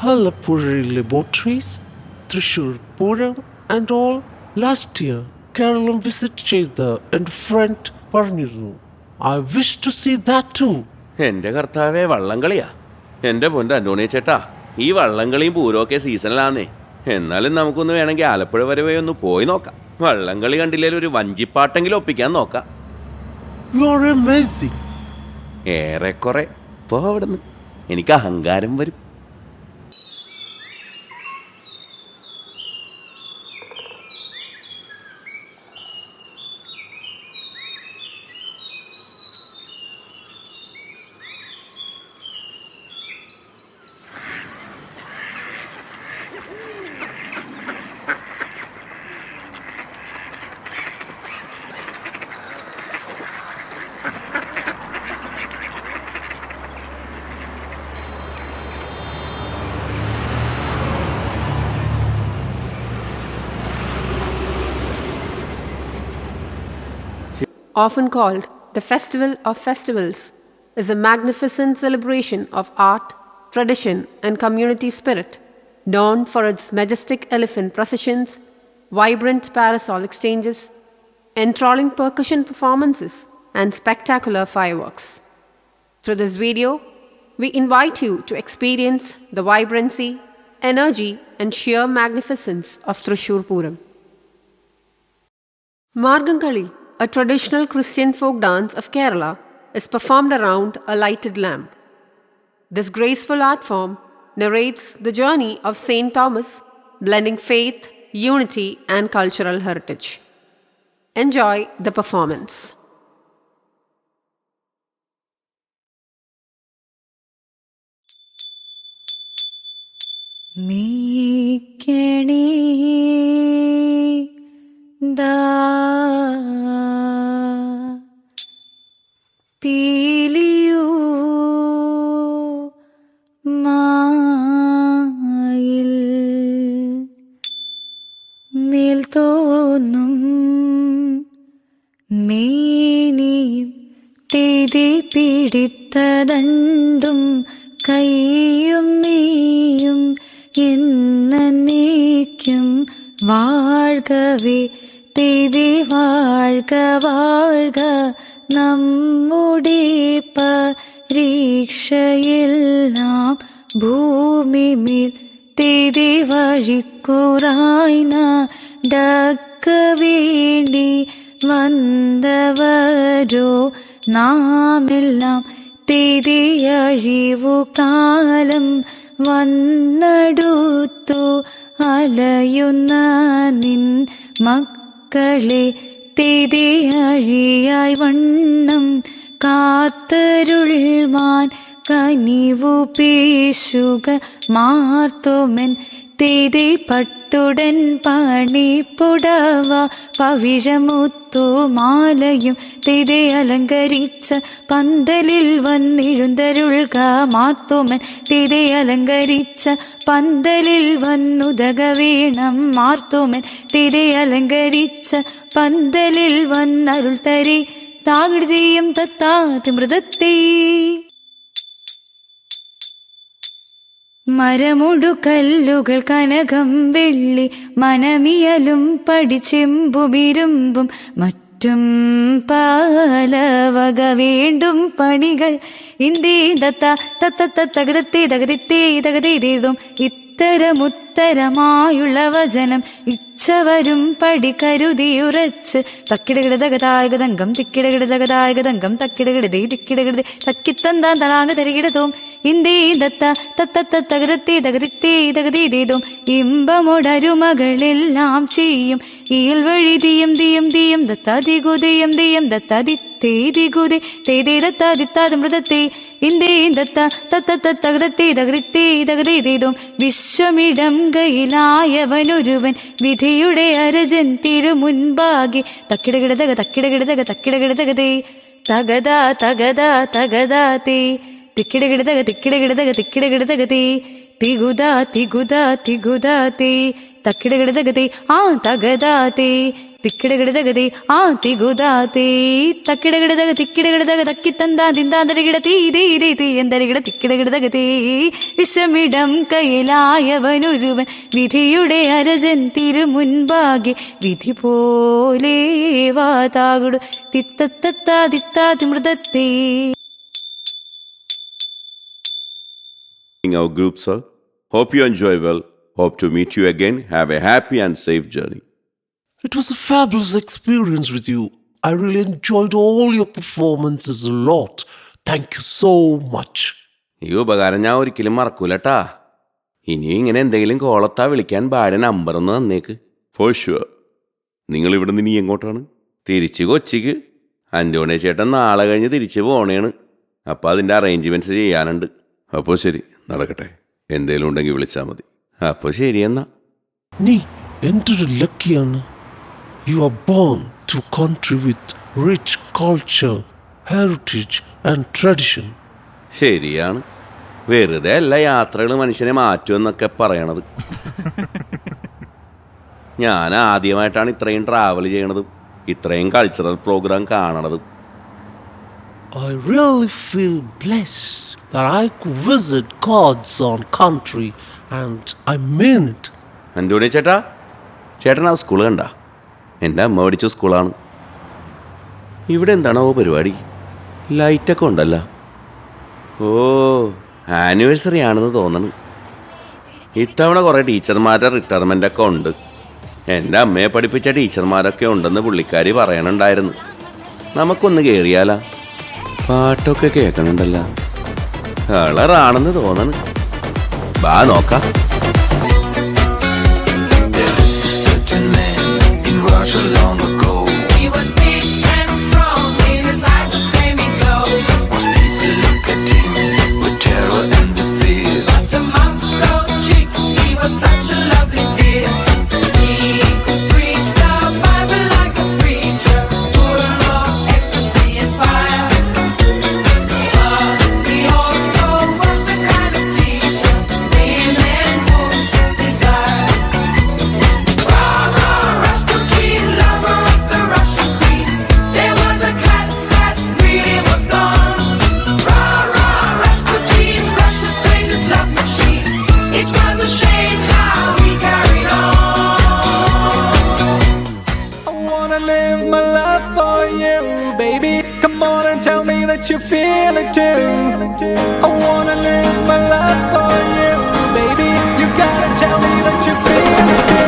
Hallapuri laboratories, Thrissur Puram and all. Last year, Kerala visited Cheda and friend Parniru. I wish to see that too. എൻ്റെ കർത്താവേ, വള്ളംകളിയാ. എൻ്റെ പൊൻ്റെ അന്റോണിയ ചേട്ടാ, ഈ വള്ളംകളിയും പൂരമൊക്കെ സീസണിലാന്നേ. എന്നാലും നമുക്കൊന്ന് വേണമെങ്കിൽ ആലപ്പുഴ വരെ ഒന്ന് പോയി നോക്കാം. വള്ളംകളി കണ്ടില്ലേലും ഒരു വഞ്ചിപ്പാട്ടെങ്കിലും ഒപ്പിക്കാൻ നോക്കാം. You are amazing. ഏറെക്കുറെ. പോ അവിടുന്ന്, എനിക്ക് അഹങ്കാരം വരും. Often called the Festival of Festivals, is a magnificent celebration of art, tradition, and community spirit, known for its majestic elephant processions, vibrant parasol exchanges, enthralling percussion performances, and spectacular fireworks. Through this video, we invite you to experience the vibrancy, energy, and sheer magnificence of Thrissur Puram. Margankali, a traditional Christian folk dance of Kerala, is performed around a lighted lamp. This graceful art form narrates the journey of Saint Thomas, blending faith, unity, and cultural heritage. Enjoy the performance. മീക്കണേ ദാ പീലിയൂ മായിൽ മേൽ തോന്നും മേനിയും തെയ്തി പിടിത്തതണ്ടും കൈയും നീയും എന്നേക്കും വാഴ്കവേ തെയ്തി വാഴ്ക വാഴ്ക നമ്മുടെ പരീക്ഷയെല്ലാം ഭൂമിമേൽ തെയ്തി വഴിക്കുറായി നടക്ക വേണ്ടി വന്നവരോ നാമെല്ലാം തെയ്തി അഴിവു കാലം വന്നടുത്തു അലയുന്ന നിൻ മക്കളെ തെയ്തി അഴിയായി വണ്ണം കാത്തരുൾമാൻ കനിവു പേശുക മാർത്തോമൻ തെയ്തി പട്ടുടൻ പണിപ്പുടവ പവിഴമുത്തു മാലയും തെയ്തി അലങ്കരിച്ച പന്തലിൽ വന്നെഴുന്തരുൾക മാർത്തോമൻ തെയ്തി അലങ്കരിച്ച പന്തലിൽ വന്നുദക വീണം മാർത്തോമൻ തെയ്തി അലങ്കരിച്ച പന്തലിൽ വന്നരുൾ തരി താകൃതിയും തത്താതി മൃതത്തെ മരമുടു കല്ലുകൾ കനകം വെള്ളി മനമിയലും പടിച്ചെമ്പുമിരുമ്പും മറ്റും പലവക വേണ്ടും പണികൾ ഇന്ദി ദത്ത തത്ത തകതത്തെ തകതിത്തേ തകതീതും ഇത്തരമുത്തരമായുള്ള വചനം ഇച്ഛവരും പടി കരുതിയുറച്ച് തക്കിടകിടതകതായകതങ്കം തിക്കിടകിടതകതായകതങ്കം തക്കിടകിടതേ തിക്കിടകിടതേ തക്കിത്തന്താൻ തളാങ്ക തരികിടതും ഇന്ദി ദത്ത തത്ത തകതത്തെ തകതിത്തേ തകതീതും ഇമ്പമൊടരുമകളെല്ലാം ചെയ്യും ഈൽ വഴി Thiem Thiem Thiem ദത്താതികുതയം Thiem ദത്താതിത്തേ ദികുതേ തേതേ ദത്താതിത്താത് മൃതത്തെ ഇന്ദേ Datta തത്ത തകതത്തെ തകതിത്തേ തകതീതും വിശ്വമിടം കയ്യിലായവനൊരുവൻ വിധിയുടെ അരജൻ തിരുമുൻപാകെ തക്കിടകിടതക തക്കിടകിടതക തക്കിടകിടതകതേ തകതാ തകതാ തകതാ തേ തിക്കിടകിടതക തിക്കിടകിടതക തിക്കിടകിടതകതേ തിഗുദാ തിഗുദാ തിഗുദാ തേ തക്കിടകിടതകതേ ആ തകതാതേ തിക്കിടകിടതകതേ ആ തിഗുദാതേ തക്കിടകിടതക തിക്കിടകിടതക തക്കിത്തന്താ തിന്താന്തരകിട തീ തീ തീ തീ എന്തരകിട തിക്കിടകിടതകതേ വിഷമിടം കയ്യിലായവനൊരുവൻ വിധിയുടെ അരജൻ തിരുമുൻപാകെ വിധി പോലെ വാതാകുടു തിത്തത്താ തിമൃതത്തേ. Our group, sir. Hope you enjoy well. Hope to meet you again. Have a happy and safe journey. It was a fabulous experience with you. I really enjoyed all your performances a lot. Thank you so much. ഈ ഉപകാരം ഞാൻ ഒരിക്കലും മറക്കൂലട്ടാ. ഇനിയും ഇങ്ങനെ എന്തെങ്കിലും കോളത്താ വിളിക്കാൻ ഭാര്യ number ഒന്ന് തന്നേക്ക്. For sure. നിങ്ങൾ ഇവിടെ നിന്ന് ഇനി എങ്ങോട്ടാണ്? തിരിച്ച് കൊച്ചിക്ക്. അന്റോണി ചേട്ടൻ നാളെ കഴിഞ്ഞ് തിരിച്ച് പോണേണ്. അപ്പോൾ അതിൻ്റെ അറേഞ്ച്മെൻറ്റ്സ് ചെയ്യാനുണ്ട്. അപ്പോൾ ശരി, നടക്കട്ടെ. എന്തേലും ഉണ്ടെങ്കിൽ വിളിച്ചാൽ മതി. അപ്പോൾ ശരി എന്നാ. നീ എന്തൊരു ലക്കിയാണ്. You are born to a country with rich culture, heritage and tradition. ശരിയാണ്. വെറുതെ അല്ല യാത്രകൾ മനുഷ്യനെ മാറ്റുമെന്നൊക്കെ പറയണത്. ഞാൻ ആദ്യമായിട്ടാണ് ഇത്രയും ട്രാവൽ ചെയ്യണതും ഇത്രയും കൾച്ചറൽ പ്രോഗ്രാം കാണണതും. I really feel blessed that I could visit God's own country and I mean it. Antoine ചേട്ടൻ ആ സ്കൂൾ കണ്ട? എൻ്റെ അമ്മ പഠിച്ച സ്കൂളാണ്. ഇവിടെ എന്താണോ പരിപാടി? ലൈറ്റൊക്കെ ഉണ്ടല്ലോ. ഓ, ആനിവേഴ്സറി ആണെന്ന് തോന്നണം. ഇത്തവണ കുറേ ടീച്ചർമാരുടെ റിട്ടയർമെൻ്റൊക്കെ ഉണ്ട്. എൻ്റെ അമ്മയെ പഠിപ്പിച്ച ടീച്ചർമാരൊക്കെ ഉണ്ടെന്ന് പുള്ളിക്കാരി പറയണുണ്ടായിരുന്നു. നമുക്കൊന്ന് കയറിയാലാ? പാട്ടൊക്കെ കേൾക്കണുണ്ടല്ലോ. കളറാണെന്ന് തോന്നണം. ബാ നോക്കാം. Long ago, he was big and strong, in his eyes a flaming glow. Most people look at him with terror and the fear, but to Moscow chicks, he was such a lovely dear. He could preach the Bible like a preacher, full of ecstasy and fire. But he also was the kind of teacher women would desire. Rasputin, lover of the Russian queen, there was a cat that really was gone. Rasputin, Russia's greatest love machine. It was a shame how he carried on. I wanna live my life for you, baby. Come on and tell me that you feel it too. I wanna live my life for you, baby. You gotta tell me that you feel it too.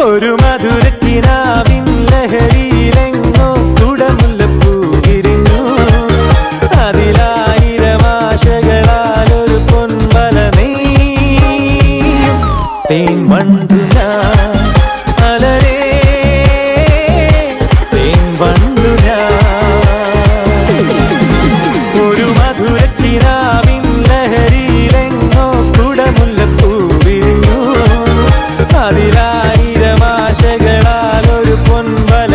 ഒരു മധുരക്കിനാവിൻ ലഹരിയിലെങ്ങോ കുടമുല്ലപ്പൂ വിരിഞ്ഞു. അതിലായിരം ആശകളാലൊരു പൊൻവല നെയ്യും. തേൻ വണ്ടു ഞാൻ അലരേ, തേൻ വണ്ടു ഞാൻ. ഒരു മധുരക്കിനാവിൻ ലഹരിയിലെങ്ങോ കുടമുല്ലപ്പൂ വിരിഞ്ഞു. അതിലായിരം ആശകളാലൊരു പൊൻവല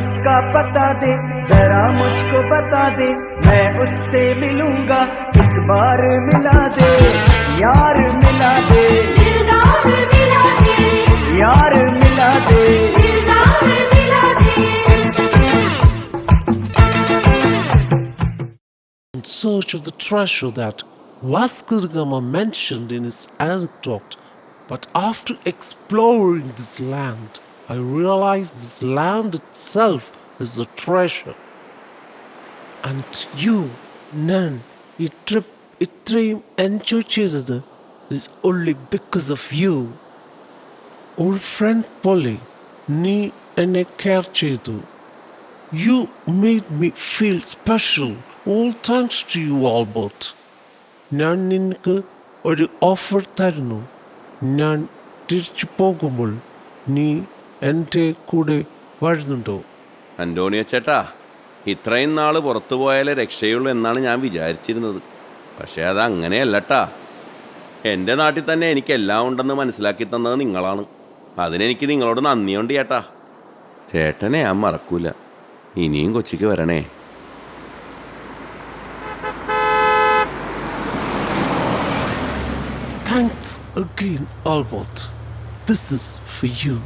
उसका पता दे, जरा मुझको बता दे, मैं उससे मिलूंगा, एक बार मिला दे, यार मिला दे, यार मिला दे। In search of the treasure that Vasco da Gama mentioned in his anecdote. But after exploring this land, I realized this land itself is the treasure. And you, Nan, ഈ ട്രിപ്പ് ഇത്രയും എൻജോയ് ചെയ്തത് is only because of you. ഒരു front പോലെ നീ എന്നെ care ചെയ്തു. You made me feel special. All thanks to you, Albert. ഞാൻ നിനക്ക് ഒരു ഓഫർ തരുന്നു. ഞാൻ തിരിച്ചു പോകുമ്പോൾ നീ എൻ്റെ കൂടെ വരുന്നുണ്ടോ? അന്റോണിയോ ചേട്ടാ, ഇത്രയും നാൾ പുറത്തു പോയാലേ രക്ഷയുള്ളൂ എന്നാണ് ഞാൻ വിചാരിച്ചിരുന്നത്. പക്ഷേ അത് അങ്ങനെയല്ലട്ടാ. എൻ്റെ നാട്ടിൽ തന്നെ എനിക്കെല്ലാം ഉണ്ടെന്ന് മനസ്സിലാക്കി തന്നത് നിങ്ങളാണ്. അതിനെനിക്ക് നിങ്ങളോട് നന്ദിയുണ്ട് ചേട്ടാ. ചേട്ടനെ ഞാൻ മറക്കൂല. ഇനിയും കൊച്ചിക്ക് വരണേ. Thanks again, Albert. This is for you.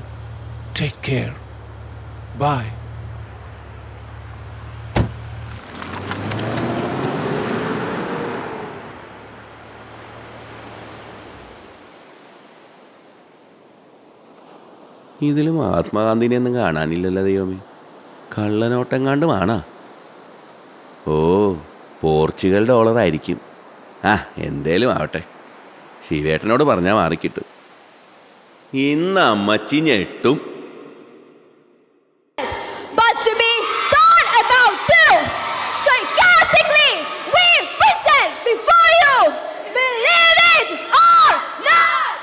Take care. Bye. ഇതിൽ മഹാത്മാഗാന്ധിനെ ഒന്നും കാണാനില്ലല്ലോ ദൈവമേ. കള്ളനോട്ടെങ്ങാണ്ട് വേണോ? ഓ, പോർച്ചുഗൽ ഡോളറായിരിക്കും. ആ, എന്തേലും ആവട്ടെ. ശിവേട്ടനോട് പറഞ്ഞാൽ മാറിക്കിട്ടും. ഇന്ന് അമ്മച്ചി ഞെട്ടും. But to be thought about too. Sarcastically, we present before you. Believe it or not.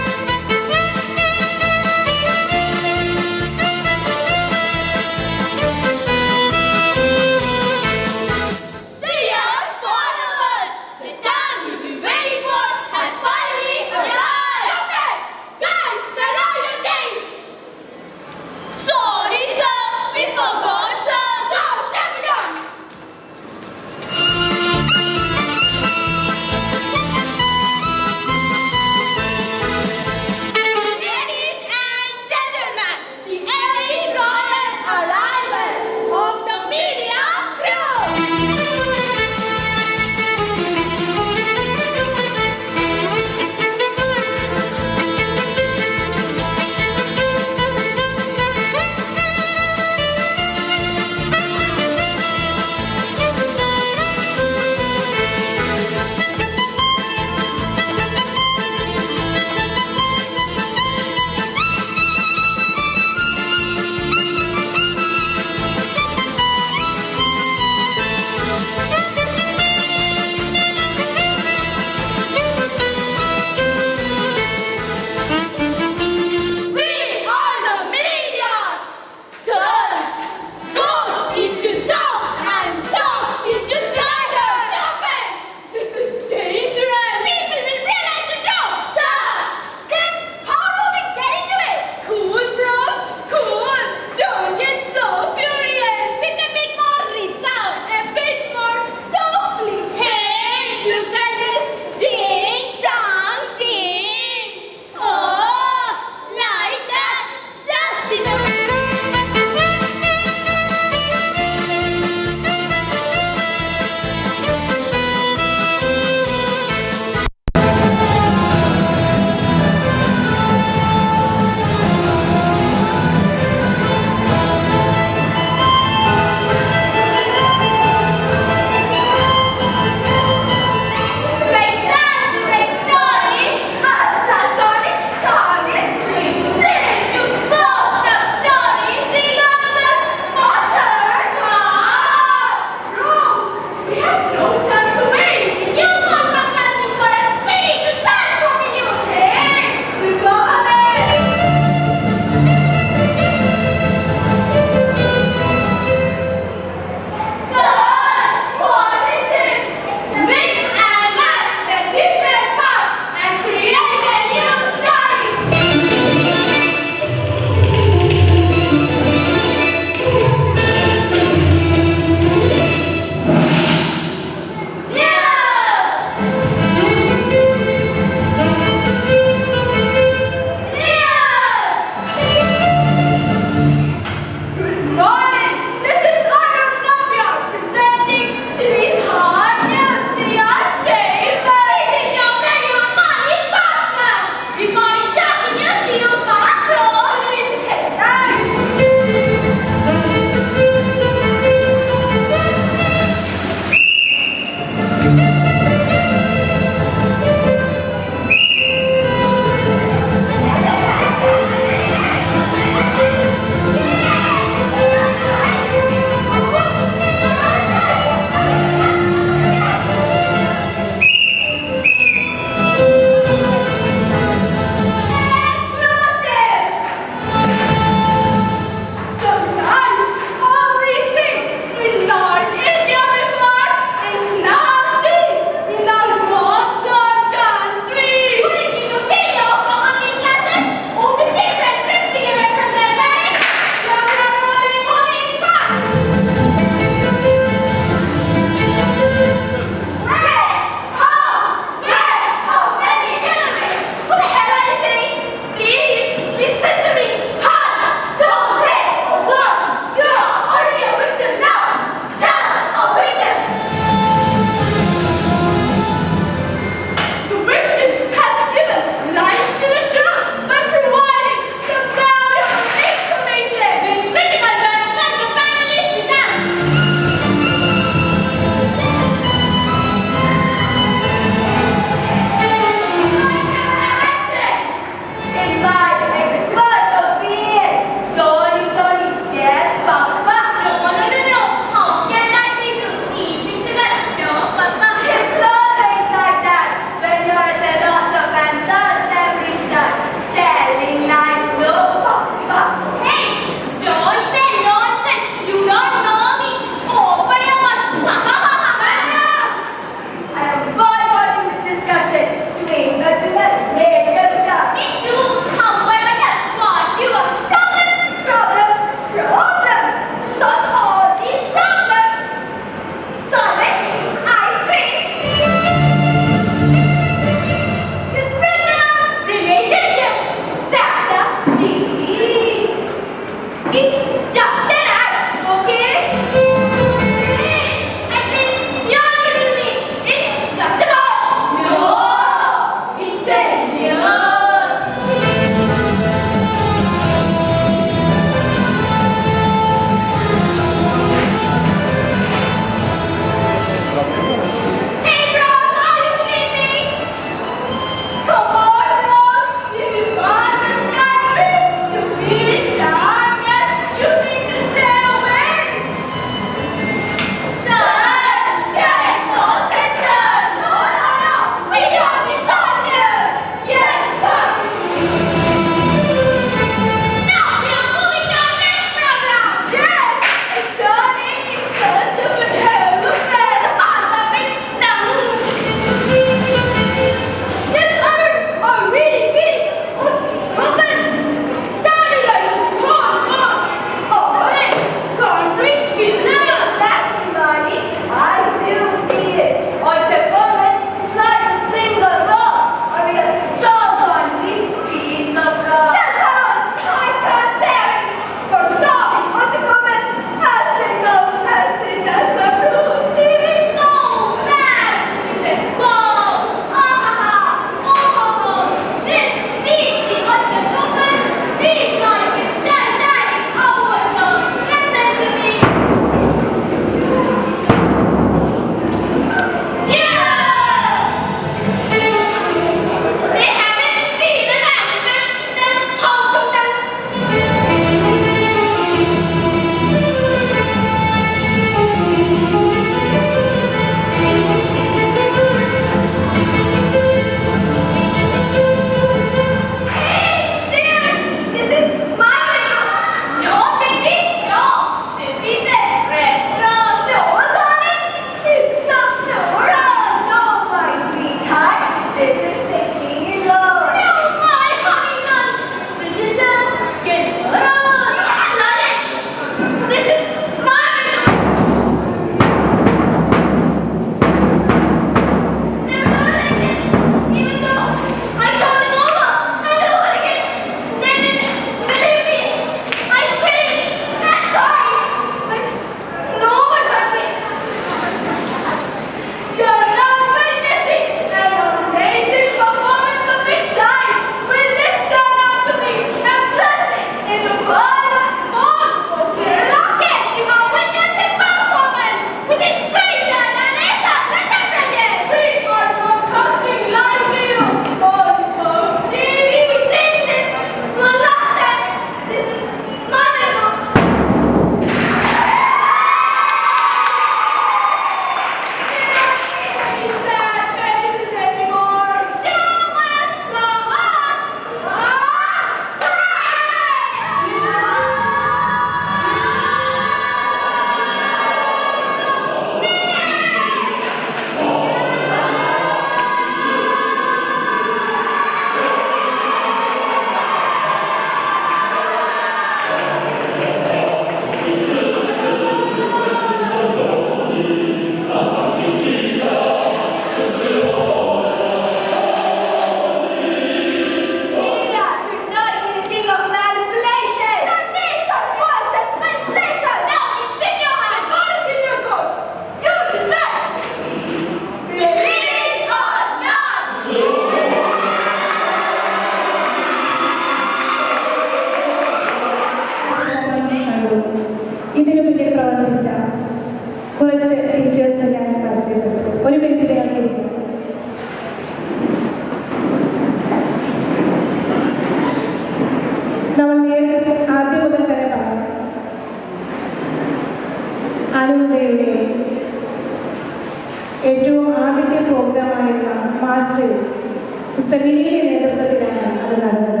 Sister മിനിയുടെ നേതൃത്വത്തിലാണ് അത് നടന്നത്.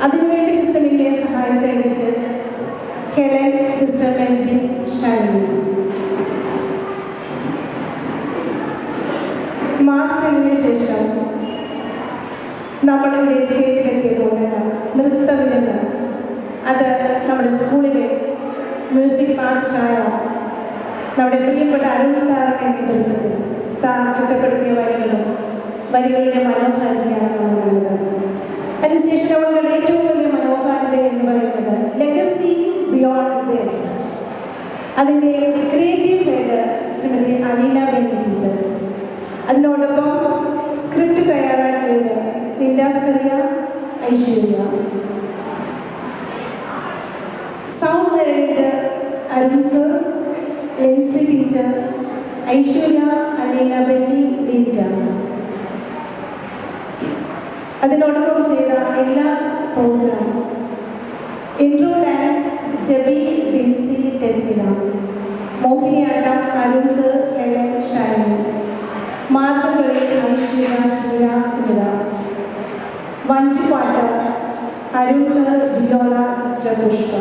അതിനുവേണ്ടി സിസ്റ്റർ മിനിയെ സഹായിച്ച ടീച്ചേഴ്സ് ഹെലൻ, സിസ്റ്റർ മെൽവിൻ, ഷൈനി. മാസ്റ്ററിന് ശേഷം നമ്മളിവിടെ സ്റ്റേജിലെത്തിയപ്പോൾ നൃത്തവിരുന്ന് അത് നമ്മുടെ സ്കൂളിലെ മ്യൂസിക് മാസ്റ്ററായ നമ്മുടെ പ്രിയപ്പെട്ട അരുൺ സാറിൻ്റെ നേതൃത്വത്തിൽ സാർ ചിട്ടപ്പെടുത്തിയ വരികളുടെ മനോഹാരിതയാണ് നമ്മൾ കണ്ടത്. അതിനുശേഷം അവരുടെ ഏറ്റവും വലിയ മനോഹാരിത എന്ന് പറയുന്നത് ലെഗസി ബിയോണ്ട് വേർഡ്സ്. അതിൻ്റെ creative head Shrimati Aneena Benny teacher. അതിനോടൊപ്പം സ്ക്രിപ്റ്റ് തയ്യാറാക്കിയത് ലിൻഡാസ്കറിയ, ഐശ്വര്യ. സൗണ്ട് നിറഞ്ഞത് അരുൺ സർ, ലെൻസി ടീച്ചർ, ഐശ്വര്യ, അലീന ബെന്നി, ലിൻഡ. അതിനോടൊപ്പം ചെയ്ത എല്ലാ programme intro dance Jaby, Binsy, Tesina. Mohiniyattam Arun sir, Helen, Shiny. Margamkali Aishwarya, Heera, Sunitha. Vanchipattu Arun sir, Beola, sister Pushpa.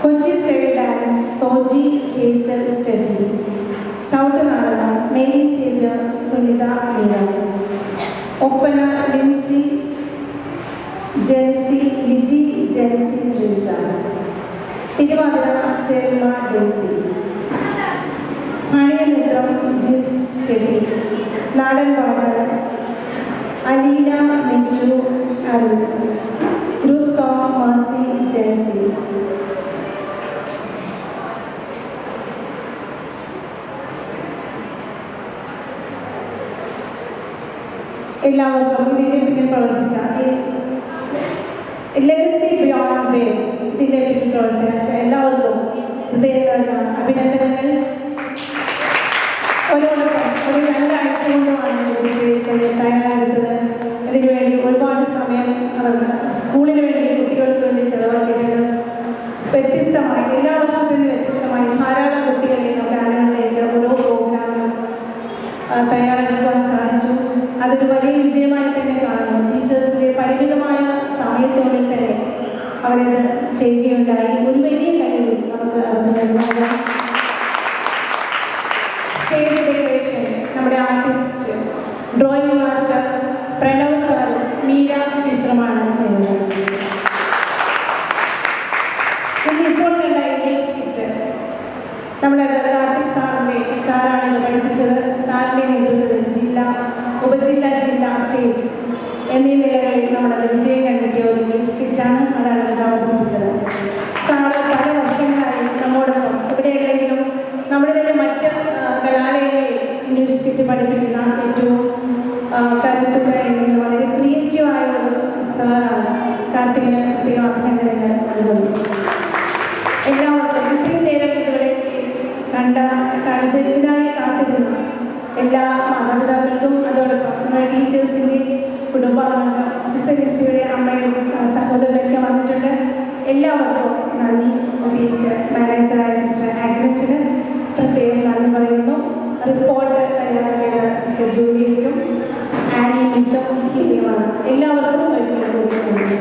Kochi style dance Soji, Hazel, Steffi. Chavittu Natakam Mary Xavier, Sunitha, Meera. Oppana Lincy, Jency, Liji, Jency, Treesa. Thiruvathira Selma, Daisy. പാണിയനൃത്തം ജിസ്, സ്റ്റെഫി. നാടൻ പാട്ട് അലീന, മിച്ചു, അരുൺ. Group song Mercy, Jency. എല്ലാവർക്കും ഇതിൻ്റെ പിന്നിൽ പ്രവർത്തിച്ച ലെഗസി ബിയോണ്ട് വേർഡ്സ് ഇതിൻ്റെ പിന്നിൽ പ്രവർത്തിച്ച എല്ലാവർക്കും ഹൃദയത്തിലുള്ള അഭിനന്ദനങ്ങൾ. ഒരു 2 ആഴ്ച കൊണ്ടുമാണ് തയ്യാറെടുത്തത്. അതിനുവേണ്ടി ഒരുപാട് സമയം അവർ സ്കൂളിന് വേണ്ടി, കുട്ടികൾക്ക് വേണ്ടി ചെലവാക്കിയിട്ടുണ്ട്. വ്യത്യസ്തമായി എല്ലാ വർഷത്തിനും വ്യത്യസ്തമായി ധാരാളം കുട്ടികളെ നമുക്ക് ആനുവലിലേക്ക് ഓരോ പ്രോഗ്രാമിനും തയ്യാറെടുക്കുവാൻ സാധിച്ചു. അതൊരു വലിയ വിജയമായി തന്നെ കാണുന്നു. ടീച്ചേഴ്സിൻ്റെ പരിമിതമായ സമയത്തിനുള്ളിൽ തന്നെ അവരത് ചെയ്യുകയുണ്ടായി. ഒരു വലിയ കഴിവ് നമുക്ക് അവർക്ക്. സ്റ്റേജ് ഡെക്കറേഷൻ നമ്മുടെ artist, drawing master Pranav sir, Meera ടീച്ചറുമാണ് ചെയ്യുന്നത്. ഇന്നിപ്പോൾ കണ്ട ഇംഗ്ലീഷ് സ്കിറ്റ് നമ്മുടെ കാർത്തിക് സാറാണ് ഇത് പഠിപ്പിച്ചത്. സാറിൻ്റെ നേതൃത്വത്തിൽ ജില്ലാ, ഉപജില്ല, ജില്ല, സ്റ്റേറ്റ് എന്നീ നിലകളിൽ നമ്മളത് വിജയം കണ്ടെത്തിയ ഒരു ഇംഗ്ലീഷ് സ്കിറ്റാണ്. അതാണ് ഇത് അവതരിപ്പിച്ചത്. സാറ് പല വർഷങ്ങളായി നമ്മോടൊപ്പം ഇവിടെയല്ലെങ്കിലും നമ്മുടെ തന്നെ മറ്റ് കലാലയങ്ങളിൽ ഇംഗ്ലീഷ് സ്കിറ്റ് പഠിപ്പിക്കുന്ന ഏറ്റവും കരുത്തുറ്റ എങ്കിലും വളരെ ക്രിയേറ്റീവായ ഒരു സാറാണ്. കാർത്തികിന് പ്രത്യേകം അഭിനന്ദനങ്ങൾ നൽകുന്നു. എല്ലാവർക്കും ഇത്രയും നേരം ഇതുവരെ ഇതിനായി കാത്തിരുന്നു എല്ലാ മാതാപിതാക്കൾക്കും, അതോടൊപ്പം നമ്മുടെ ടീച്ചേഴ്സിൻ്റെ കുടുംബാംഗം, സിസ്റ്റർ ലിസിയുടെ അമ്മയും സഹോദരനൊക്കെ വന്നിട്ടുണ്ട്. എല്ലാവർക്കും നന്ദി. പ്രത്യേകിച്ച് മാനേജറായ സിസ്റ്റർ ആഗ്നസിന് പ്രത്യേകം നന്ദി പറയുന്നു. റിപ്പോർട്ട് തയ്യാറാക്കിയത് സിസ്റ്റർ ജൂലിയയ്ക്കും ആനി മിസ്സും ഹീലിയുമാണ്. എല്ലാവർക്കും ഒരിക്കൽ കൂടി നന്ദി.